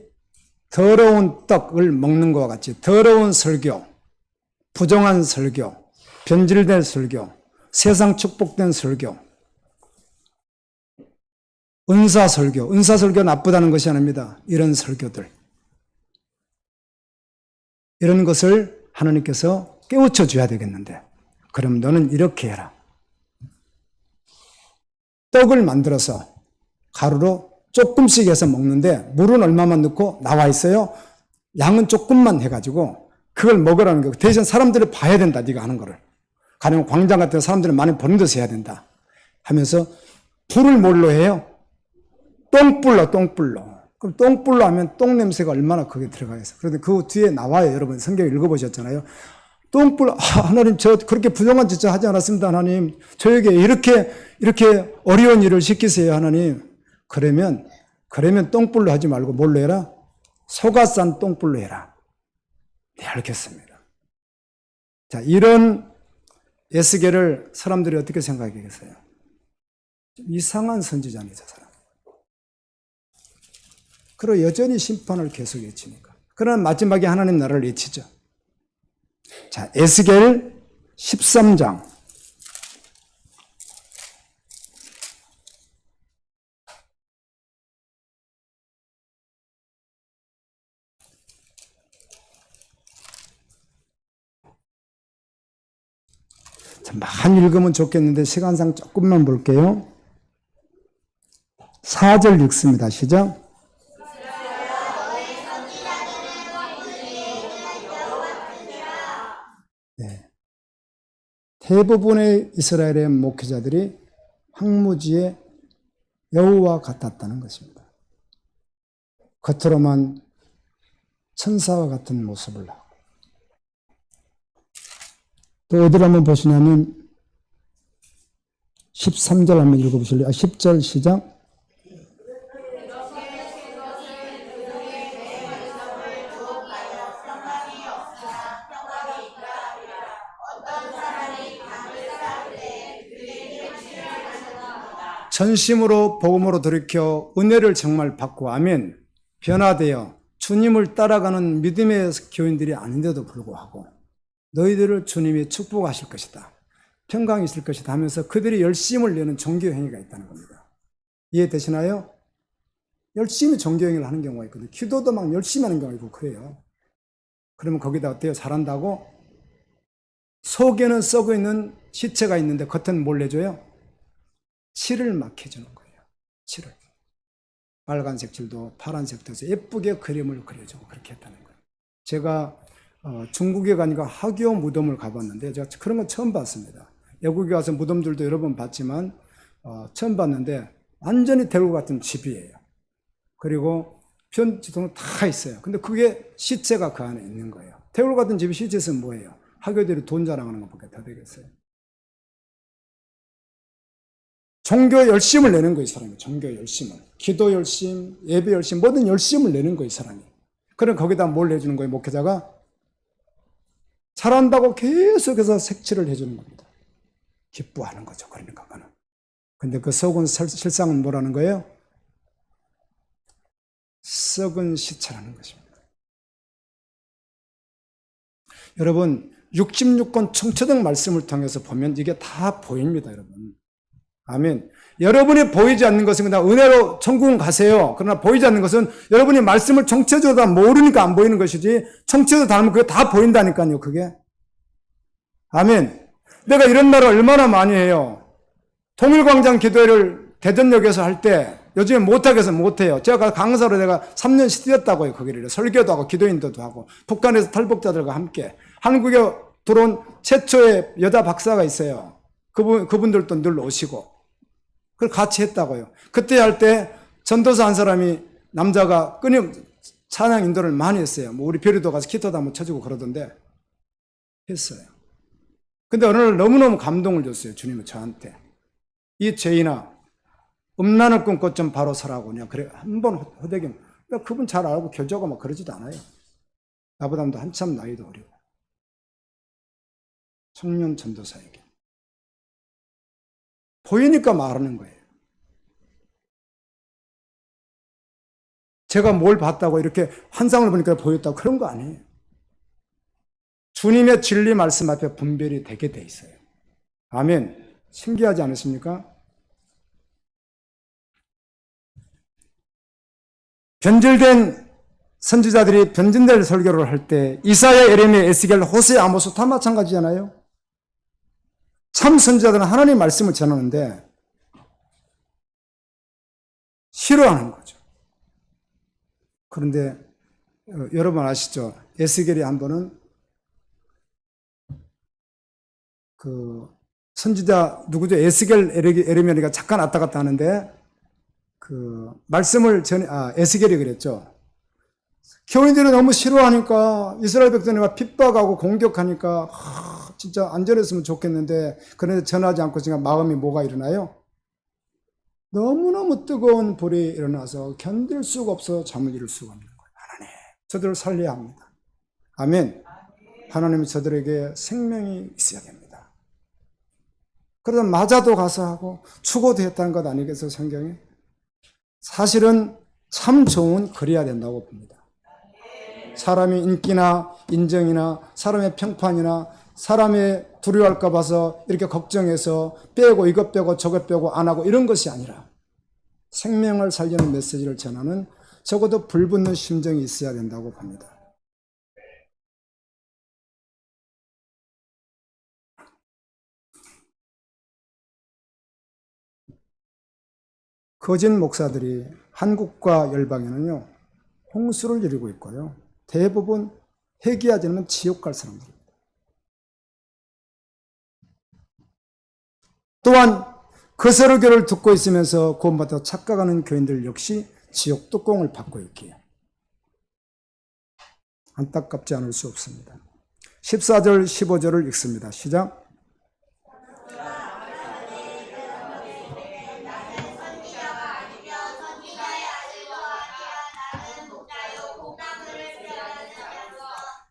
더러운 떡을 먹는 것과 같이 더러운 설교, 부정한 설교, 변질된 설교, 세상 축복된 설교, 은사설교 나쁘다는 것이 아닙니다. 이런 설교들. 이런 것을 하나님께서 깨우쳐 줘야 되겠는데, 그럼 너는 이렇게 해라. 떡을 만들어서 가루로 조금씩 해서 먹는데 물은 얼마만 넣고 나와 있어요. 양은 조금만 해가지고 그걸 먹으라는 거고, 대신 사람들이 봐야 된다. 네가 하는 거를. 가령 광장 같은 사람들이 많이 보는 데서 해야 된다 하면서 불을 뭘로 해요? 똥불로. 그럼 똥불로 하면 똥 냄새가 얼마나 크게 들어가겠어요. 그런데 그 뒤에 나와요. 여러분 성경 읽어보셨잖아요. 똥불, 하나님 저 그렇게 부정한 짓 하지 않았습니다. 하나님 저에게 이렇게 어려운 일을 시키세요. 하나님. 그러면 똥불로 하지 말고 뭘로 해라? 소가 싼 똥불로 해라. 네, 알겠습니다. 자, 이런 에스겔을 사람들이 어떻게 생각하겠어요? 좀 이상한 선지자네, 저 사람. 그리고 여전히 심판을 계속 외치니까. 그러나 마지막에 하나님 나라를 외치죠. 자, 에스겔 13장. 많이 읽으면 좋겠는데 시간상 조금만 볼게요. 4절 읽습니다. 시작. 네. 대부분의 이스라엘의 목회자들이 황무지의 여우와 같았다는 것입니다. 겉으로만 천사와 같은 모습을 하고. 또 어디를 한번 보시냐면 13절 한번 읽어보실래요? 10절 시작. 전심으로 복음으로 돌이켜 은혜를 정말 받고 아멘 변화되어 주님을 따라가는 믿음의 교인들이 아닌데도 불구하고 너희들을 주님이 축복하실 것이다. 평강이 있을 것이다 하면서 그들이 열심을 내는 종교행위가 있다는 겁니다. 이해되시나요? 열심히 종교행위를 하는 경우가 있거든요. 기도도 막 열심히 하는 경우가 있고 그래요. 그러면 거기다 어때요? 잘한다고? 속에는 썩어 있는 시체가 있는데 겉은 뭘 내줘요? 칠을 막 해주는 거예요. 칠을. 빨간색 칠도 파란색도 해서 예쁘게 그림을 그려주고 그렇게 했다는 거예요. 제가 중국에 가니까 하교 무덤을 가봤는데 제가 그런 건 처음 봤습니다. 외국에 가서 무덤들도 여러 번 봤지만 처음 봤는데 완전히 대구 같은 집이에요. 그리고 편지도 다 있어요. 근데 그게 시체가 그 안에 있는 거예요. 대구 같은 집이 시체에서 뭐예요? 하교들이 돈 자랑하는 것밖에 더 되겠어요. 종교 열심을 내는 거예요, 이 사람이. 종교 열심을. 기도 열심, 예배 열심, 모든 열심을 내는 거예요, 이 사람이. 그럼 거기다 뭘 해주는 거예요, 목회자가? 잘한다고 계속해서 색칠을 해주는 겁니다. 기뻐하는 거죠, 그러니까 그는. 근데 그 속은 실상은 뭐라는 거예요? 썩은 시체라는 것입니다. 여러분, 66권 청초등 말씀을 통해서 보면 이게 다 보입니다, 여러분. 아멘. 여러분이 보이지 않는 것은 그냥 은혜로 천국은 가세요. 그러나 보이지 않는 것은 여러분이 말씀을 정체적으로 다 모르니까 안 보이는 것이지, 정체적으로 닮으면 그게 다 보인다니까요, 그게. 아멘. 내가 이런 말을 얼마나 많이 해요. 통일광장 기도회를 대전역에서 할 때 요즘에 못하겠어 못해요. 제가 강사로 내가 3년씩 뛰었다고요. 거기를 설교도 하고 기도인도도 하고 북한에서 탈북자들과 함께 한국에 들어온 최초의 여자 박사가 있어요. 그분들도 늘 오시고 그걸 같이 했다고요. 그때 할 때 전도사 한 사람이 남자가 찬양 인도를 많이 했어요. 뭐 우리 별이도 가서 기도도 한번 쳐주고 그러던데 했어요. 근데 어느 날 너무너무 감동을 줬어요. 주님은 저한테. 이 죄인아 음란을 끊고 좀 바로 서라고 그냥 그래 한번 호되긴 그분 잘 알고 교조가 막 그러지도 않아요. 나보다도 한참 나이도 어리고 청년 전도사에게 보이니까 말하는 거예요. 제가 뭘 봤다고 이렇게 환상을 보니까 보였다고 그런 거 아니에요. 주님의 진리 말씀 앞에 분별이 되게 돼 있어요. 아멘. 신기하지 않으십니까? 변질된 선지자들이 변진될 설교를 할 때 이사야, 예레미야, 에스겔, 호세, 아모스 다 마찬가지잖아요. 참 선지자들은 하나님 말씀을 전하는데 싫어하는 거죠. 그런데 여러분 아시죠? 에스겔이 한 번은 그 선지자 누구죠? 에스겔, 에레미야가 잠깐 왔다 갔다 하는데 그 말씀을 에스겔이 그랬죠. 교인들이 너무 싫어하니까 이스라엘 백성이 막 핍박하고 공격하니까 진짜 안전했으면 좋겠는데 그런데 전하지 않고 지금 마음이 뭐가 일어나요? 너무너무 뜨거운 불이 일어나서 견딜 수가 없어 잠을 이룰 수가 없는 거예요. 하나님, 저들을 살려야 합니다. 아멘. 하나님이 저들에게 생명이 있어야 됩니다. 그러다 맞아도 가서 하고 죽어도 했다는 것 아니겠어요, 성경에? 사실은 참 좋은 그래야 된다고 봅니다. 사람의 인기나 인정이나 사람의 평판이나 사람의 두려워할까 봐서 이렇게 걱정해서 빼고 이것 빼고 저것 빼고 안 하고 이런 것이 아니라 생명을 살리는 메시지를 전하는 적어도 불붙는 심정이 있어야 된다고 봅니다. 거짓 목사들이 한국과 열방에는요 홍수를 일으키고 있고요. 대부분 회개하지 않으면 지옥 갈 사람들입니다. 또한 그 설교를 듣고 있으면서 구원받아 착각하는 교인들 역시 지옥 뚜껑을 받고 있기에 안타깝지 않을 수 없습니다. 14절 15절을 읽습니다. 시작.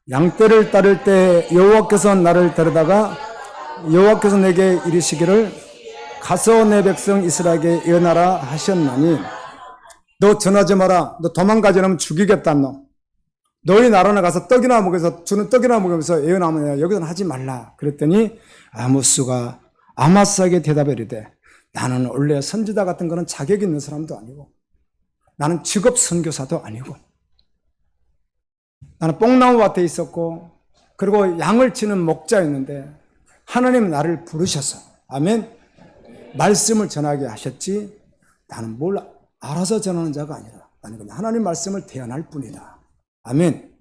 양떼를 따를 때 여호와께서 나를 데려다가 여호와께서 내게 이르시기를 가서 내 백성 이스라엘에게 예언하라 하셨나니 너 전하지 마라. 너 도망가지 않으면 죽이겠다. 너희 나라나 가서 떡이나 먹여서 주는 떡이나 먹으면서 예언하면 여기서는 하지 말라. 그랬더니 아모스가 아마스에게 대답해 이르되 나는 원래 선지자 같은 거는 자격 있는 사람도 아니고 나는 직업 선교사도 아니고 나는 뽕나무 밭에 있었고 그리고 양을 치는 목자였는데 하나님 나를 부르셔서 아멘 말씀을 전하게 하셨지 나는 뭘 알아서 전하는 자가 아니라 나는 그냥 하나님 말씀을 대언할 뿐이다. 아멘.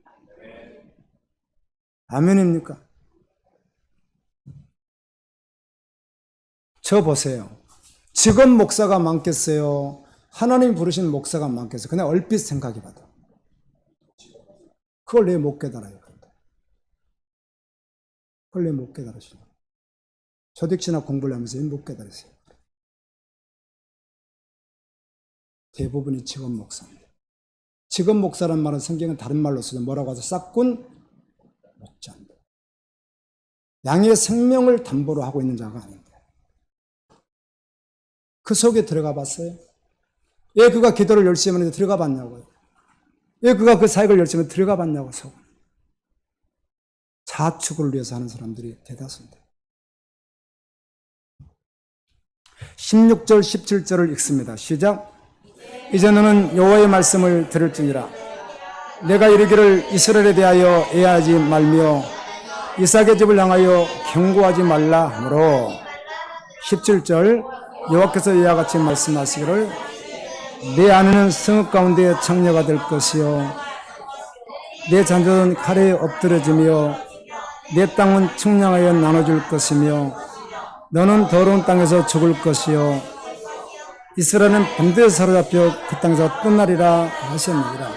아멘입니까? 저 보세요. 직업 목사가 많겠어요? 하나님 부르신 목사가 많겠어요? 그냥 얼핏 생각해봐도 그걸 왜 못 깨달아요? 그걸 왜 못 깨달으시냐? 초직시나 공부를 하면서 왜 못 깨달으세요? 대부분이 직업 목사입니다. 직업 목사란 말은 성경은 다른 말로 쓰죠. 뭐라고 하죠? 싹군 목자입니다. 양의 생명을 담보로 하고 있는 자가 아닌데 그 속에 들어가 봤어요? 왜 그가 기도를 열심히 하는데 들어가 봤냐고요? 왜 그가 그 사역을 열심히 들어가 봤냐고 속. 자축을 위해서 하는 사람들이 대다수입니다. 16절 17절을 읽습니다. 시작. 이제 너는 여호와의 말씀을 들을지니라. 내가 이르기를 이스라엘에 대하여 애하지 말며 이삭의 집을 향하여 경고하지 말라 하므로 17절 여호와께서 이와 같이 말씀하시기를 내 아내는 성읍 가운데 창녀가 될 것이요 내 자녀는 칼에 엎드러지며 내 땅은 측량하여 나눠줄 것이며 너는 더러운 땅에서 죽을 것이요 이스라엘은 반드시 사로잡혀 그 땅에서 끝나리라 하셨느니라.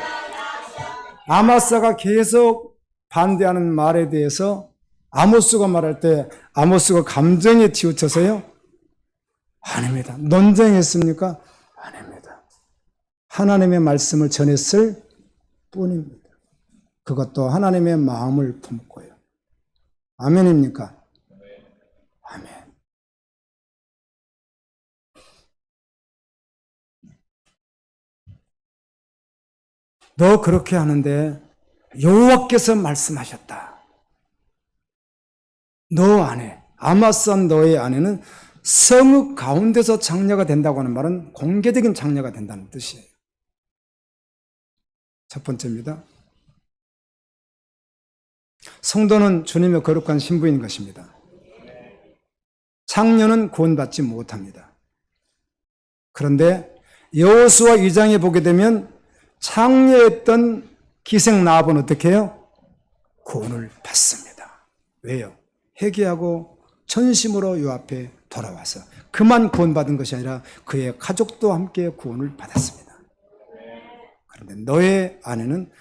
아마스가 계속 반대하는 말에 대해서 아모스가 말할 때 아모스가 감정에 치우쳐서요? 아닙니다. 논쟁했습니까? 아닙니다. 하나님의 말씀을 전했을 뿐입니다. 그것도 하나님의 마음을 품고요. 아멘입니까? 아멘. 너 그렇게 하는데 여호와께서 말씀하셨다. 너 아내, 아마스한 너의 아내는 성읍 가운데서 장녀가 된다고 하는 말은 공개적인 장녀가 된다는 뜻이에요. 첫 번째입니다. 성도는 주님의 거룩한 신부인 것입니다. 장녀는 구원받지 못합니다. 그런데 여호수아 2장에 보게 되면 장녀였던 기생 라합은 어떻게 해요? 구원을 받습니다. 왜요? 회개하고 전심으로 요 앞에 돌아와서 그만 구원받은 것이 아니라 그의 가족도 함께 구원을 받았습니다. 그런데 너의 아내는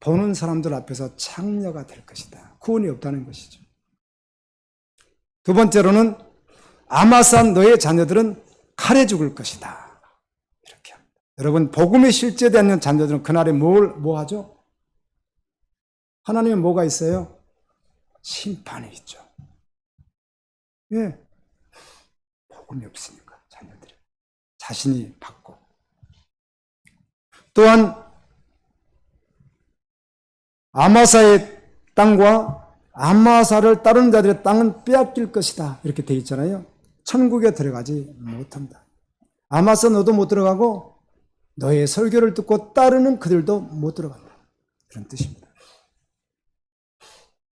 보는 사람들 앞에서 창녀가 될 것이다. 구원이 없다는 것이죠. 두 번째로는 아마스한 너의 자녀들은 칼에 죽을 것이다. 이렇게 합니다. 여러분, 복음이 실제되는 자녀들은 그날에 뭐 하죠? 하나님의 뭐가 있어요? 심판이 있죠. 예. 복음이 없으니까 자녀들이 자신이 받고 또한 아마사의 땅과 아마사를 따르는 자들의 땅은 빼앗길 것이다. 이렇게 되어 있잖아요. 천국에 들어가지 못한다. 아마사 너도 못 들어가고 너의 설교를 듣고 따르는 그들도 못 들어간다. 그런 뜻입니다.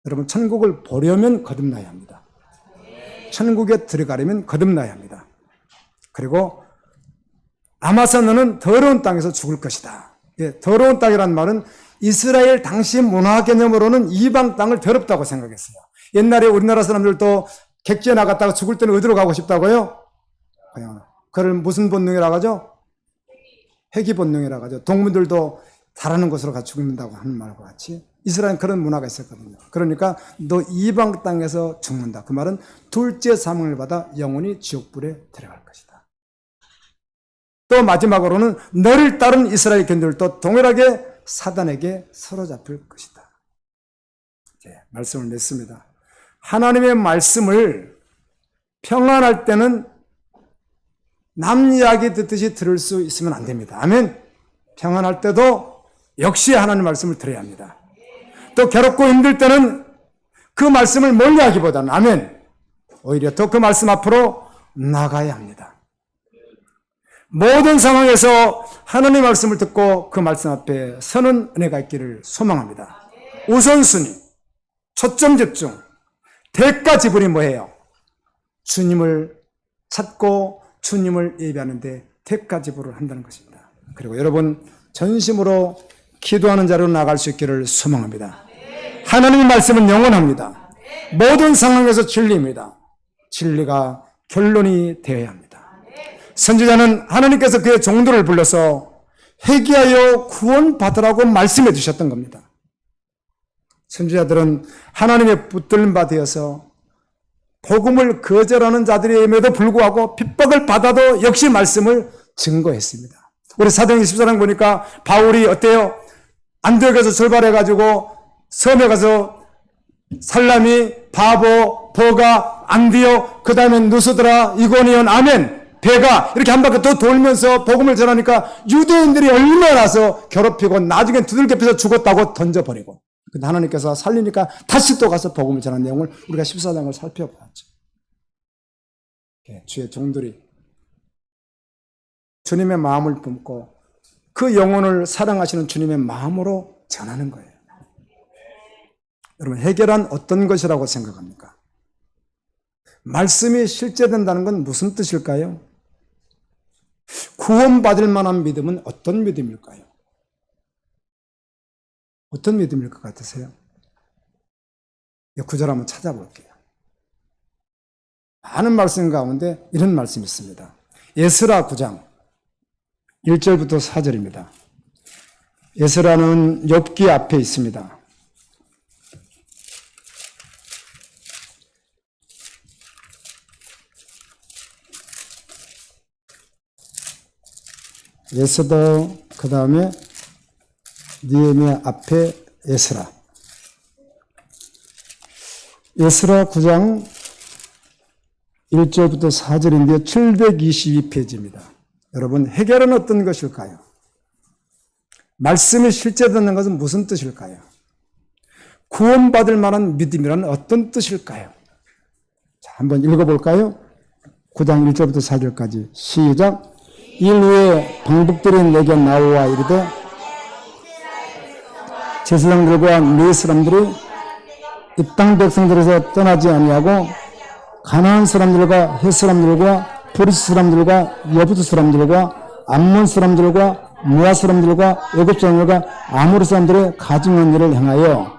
여러분, 천국을 보려면 거듭나야 합니다. 천국에 들어가려면 거듭나야 합니다. 그리고 아마사 너는 더러운 땅에서 죽을 것이다. 예, 더러운 땅이란 말은 이스라엘 당시 문화 개념으로는 이방 땅을 더럽다고 생각했어요. 옛날에 우리나라 사람들도 객지에 나갔다가 죽을 때는 어디로 가고 싶다고요? 그걸 무슨 본능이라고 하죠? 회귀 본능이라고 하죠. 동물들도 다른 곳으로 가 죽는다고 하는 말과 같이 이스라엘은 그런 문화가 있었거든요. 그러니까 너 이방 땅에서 죽는다. 그 말은 둘째 사망을 받아 영원히 지옥불에 들어갈 것이다. 또 마지막으로는 너를 따른 이스라엘 견들도 동일하게 사단에게 사로잡힐 것이다. 이제 말씀을 냈습니다. 하나님의 말씀을 평안할 때는 남 이야기 듣듯이 들을 수 있으면 안 됩니다. 아멘. 평안할 때도 역시 하나님의 말씀을 들어야 합니다. 또 괴롭고 힘들 때는 그 말씀을 멀리하기보다는 아멘. 오히려 더 그 말씀 앞으로 나가야 합니다. 모든 상황에서 하나님의 말씀을 듣고 그 말씀 앞에 서는 은혜가 있기를 소망합니다. 우선순위, 초점 집중, 대가 지불이 뭐예요? 주님을 찾고 주님을 예배하는데 대가 지불을 한다는 것입니다. 그리고 여러분 전심으로 기도하는 자로 나갈 수 있기를 소망합니다. 하나님의 말씀은 영원합니다. 모든 상황에서 진리입니다. 진리가 결론이 되어야 합니다. 선지자는 하나님께서 그의 종들을 불러서 회개하여 구원받으라고 말씀해 주셨던 겁니다. 선지자들은 하나님의 붙들림 바 되어서 복음을 거절하는 자들임에도 불구하고 핍박을 받아도 역시 말씀을 증거했습니다. 우리 사도행 14장 보니까 바울이 어때요? 안디옥에서 출발해가지고 섬에 가서 살라미, 바보, 버가, 안디옥, 그 다음에 누스드라, 이고니온, 아멘, 베가 이렇게 한 바퀴 더 돌면서 복음을 전하니까 유대인들이 얼마나 나서 괴롭히고 나중엔 두들겨 패서 죽었다고 던져버리고, 근데 하나님께서 살리니까 다시 또 가서 복음을 전한 내용을 우리가 14장을 살펴봤죠. 주의 종들이 주님의 마음을 품고 그 영혼을 사랑하시는 주님의 마음으로 전하는 거예요. 여러분, 해결은 어떤 것이라고 생각합니까? 말씀이 실제된다는 건 무슨 뜻일까요? 구원받을 만한 믿음은 어떤 믿음일까요? 어떤 믿음일 것 같으세요? 구절 한번 찾아볼게요. 많은 말씀 가운데 이런 말씀이 있습니다. 에스라 9장 1절부터 4절입니다. 에스라는 욥기 앞에 있습니다. 에스더, 그 다음에 느헤미야 앞에 에스라. 에스라 9장 1절부터 4절인데 722페이지입니다. 여러분, 해결은 어떤 것일까요? 말씀이 실제되는 것은 무슨 뜻일까요? 구원받을 만한 믿음이란 어떤 뜻일까요? 자, 한번 읽어볼까요? 9장 1절부터 4절까지 시작. 일 후에 방북들이 내게 나오와 이르되 제사장들과 네 사람들이 이 땅 백성들에서 떠나지 아니하고 가나안 사람들과 헷 사람들과 브리스 사람들과 여부스 사람들과 암몬 사람들과 모압 사람들과 애굽 사람들과 아모리 사람들의 가증한 일을 행하여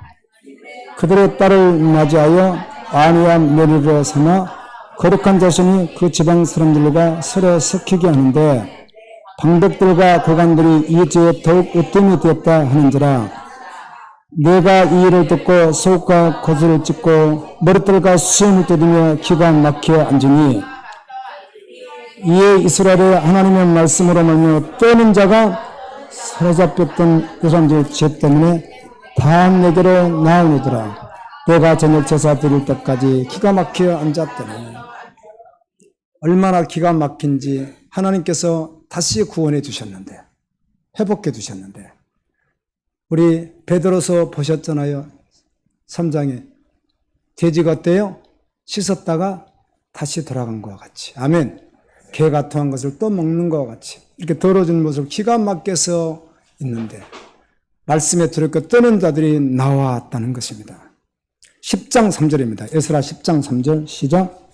그들의 딸을 맞이하여 아니와 메리를 삼아 거룩한 자손이 그 지방 사람들과 서로 섞이게 하는데 방백들과 고관들이 이 죄에 더욱 으뜸이 되었다 하는지라. 내가 이 일을 듣고 속과 거슬을 찢고 머리털과 수염을 뜯으며 기가 막혀 앉으니 이에 이스라엘의 하나님의 말씀으로 말며 떠는 자가 사로잡혔던 그 사람들 죄 때문에 다 내게로 나오니더라. 내가 저녁 제사 드릴 때까지 기가 막혀 앉았더니 얼마나 기가 막힌지 하나님께서 다시 구원해 주셨는데, 회복해 주셨는데, 우리 베드로서 보셨잖아요. 3장에 돼지가 어때요? 씻었다가 다시 돌아간 것과 같이. 아멘. 개가 토한 것을 또 먹는 것과 같이 이렇게 더러워진 모습을 기가 막혀서 있는데 말씀에 들었고 떠는 자들이 나왔다는 것입니다. 10장 3절입니다. 에스라 10장 3절 시작.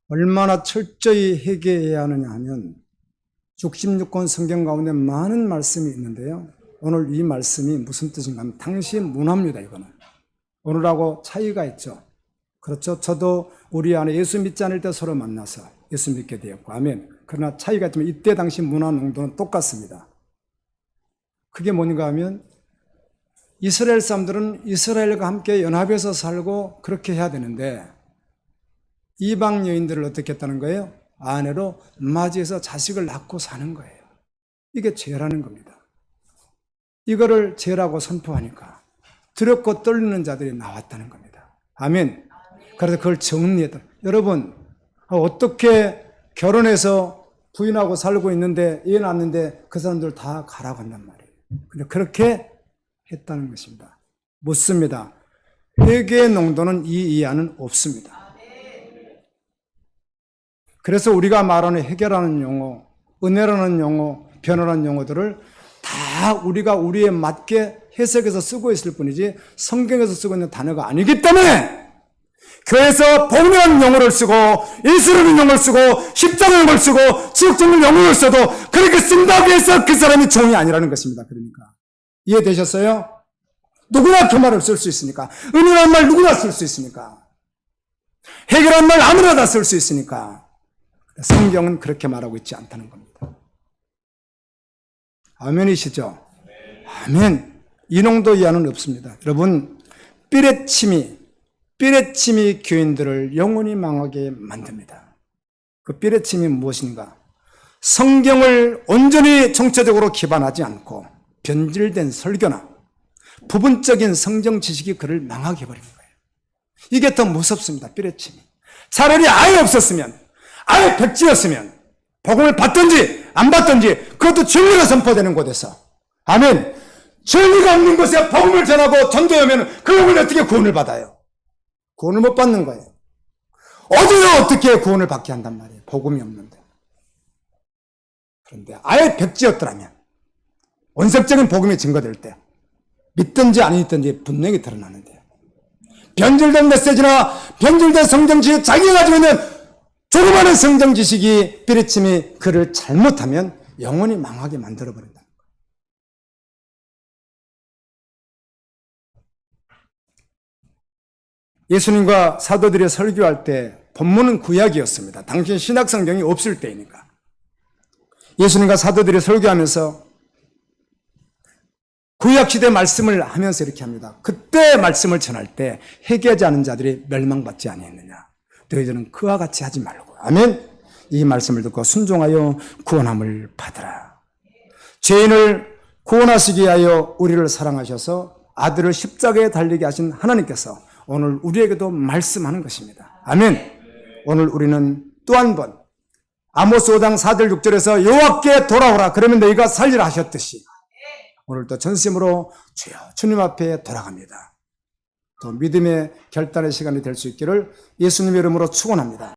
얼마나 철저히 회개해야 하느냐 하면 66권 성경 가운데 많은 말씀이 있는데요. 오늘 이 말씀이 무슨 뜻인가 하면 당시의 문화입니다. 이거는 오늘하고 차이가 있죠. 그렇죠. 저도 우리 안에 예수 믿지 않을 때 서로 만나서 예수 믿게 되었고 아멘. 그러나 차이가 있지만 이때 당시 문화 농도는 똑같습니다. 그게 뭔가 하면 이스라엘 사람들은 이스라엘과 함께 연합해서 살고 그렇게 해야 되는데 이방 여인들을 어떻게 했다는 거예요? 아내로 맞이해서 자식을 낳고 사는 거예요. 이게 죄라는 겁니다. 이거를 죄라고 선포하니까 두렵고 떨리는 자들이 나왔다는 겁니다. 아멘. 그래서 그걸 정리했다. 여러분, 어떻게 결혼해서 부인하고 살고 있는데 애 낳았는데 그 사람들 다 가라고 한단 말이에요. 근데 그렇게 했다는 것입니다. 묻습니다. 회개의 농도는 이 이하는 없습니다. 그래서 우리가 말하는 해결하는 용어, 은혜라는 용어, 변화라는 용어들을 다 우리가 우리에 맞게 해석해서 쓰고 있을 뿐이지 성경에서 쓰고 있는 단어가 아니기 때문에 교회에서 복음이라는 용어를 쓰고 예수라는 용어를 쓰고 십자가라는 걸 쓰고 지옥적인 용어를 써도 그렇게 쓴다고 해서 그 사람이 종이 아니라는 것입니다. 그러니까 이해되셨어요? 누구나 그 말을 쓸 수 있으니까 은혜라는 말 누구나 쓸 수 있으니까 해결한 말 아무나 다 쓸 수 있으니까 성경은 그렇게 말하고 있지 않다는 겁니다. 아멘이시죠? 아멘. 이 농도 이하는 없습니다. 여러분, 삐레침이 교인들을 영원히 망하게 만듭니다. 그 삐레침이 무엇인가? 성경을 온전히 정체적으로 기반하지 않고 변질된 설교나 부분적인 성경 지식이 그를 망하게 해버리는 거예요. 이게 더 무섭습니다. 삐레침이. 차라리 아예 없었으면 아예 백지였으면 복음을 받든지 안 받든지 그것도 진리가 선포되는 곳에서 아멘. 진리가 없는 곳에 복음을 전하고 전도하면 그분이 어떻게 구원을 받아요? 구원을 못 받는 거예요. 어디서 어떻게 구원을 받게 한단 말이에요? 복음이 없는데. 그런데 아예 백지였더라면 원색적인 복음이 증거될 때 믿든지 안 믿든지 분명히 드러나는데 변질된 메시지나 변질된 성경 지식, 자기가 가지고 있는 조그마한 성경 지식이 비리침이 그를 잘못하면 영원히 망하게 만들어버린다. 예수님과 사도들이 설교할 때 본문은 구약이었습니다. 당시 신약성경이 없을 때이니까. 예수님과 사도들이 설교하면서 구약시대 말씀을 하면서 이렇게 합니다. 그때 말씀을 전할 때 회개하지 않은 자들이 멸망받지 아니했느냐. 너희들은 그와 같이 하지 말고. 아멘. 이 말씀을 듣고 순종하여 구원함을 받으라. 죄인을 구원하시기 위하여 우리를 사랑하셔서 아들을 십자가에 달리게 하신 하나님께서 오늘 우리에게도 말씀하는 것입니다. 아멘. 오늘 우리는 또 한 번 아모스 5장 4절 6절에서 여호와께 돌아오라 그러면 너희가 살리라 하셨듯이 오늘도 전심으로 주여 주님 앞에 돌아갑니다. 또 믿음의 결단의 시간이 될 수 있기를 예수님의 이름으로 축원합니다.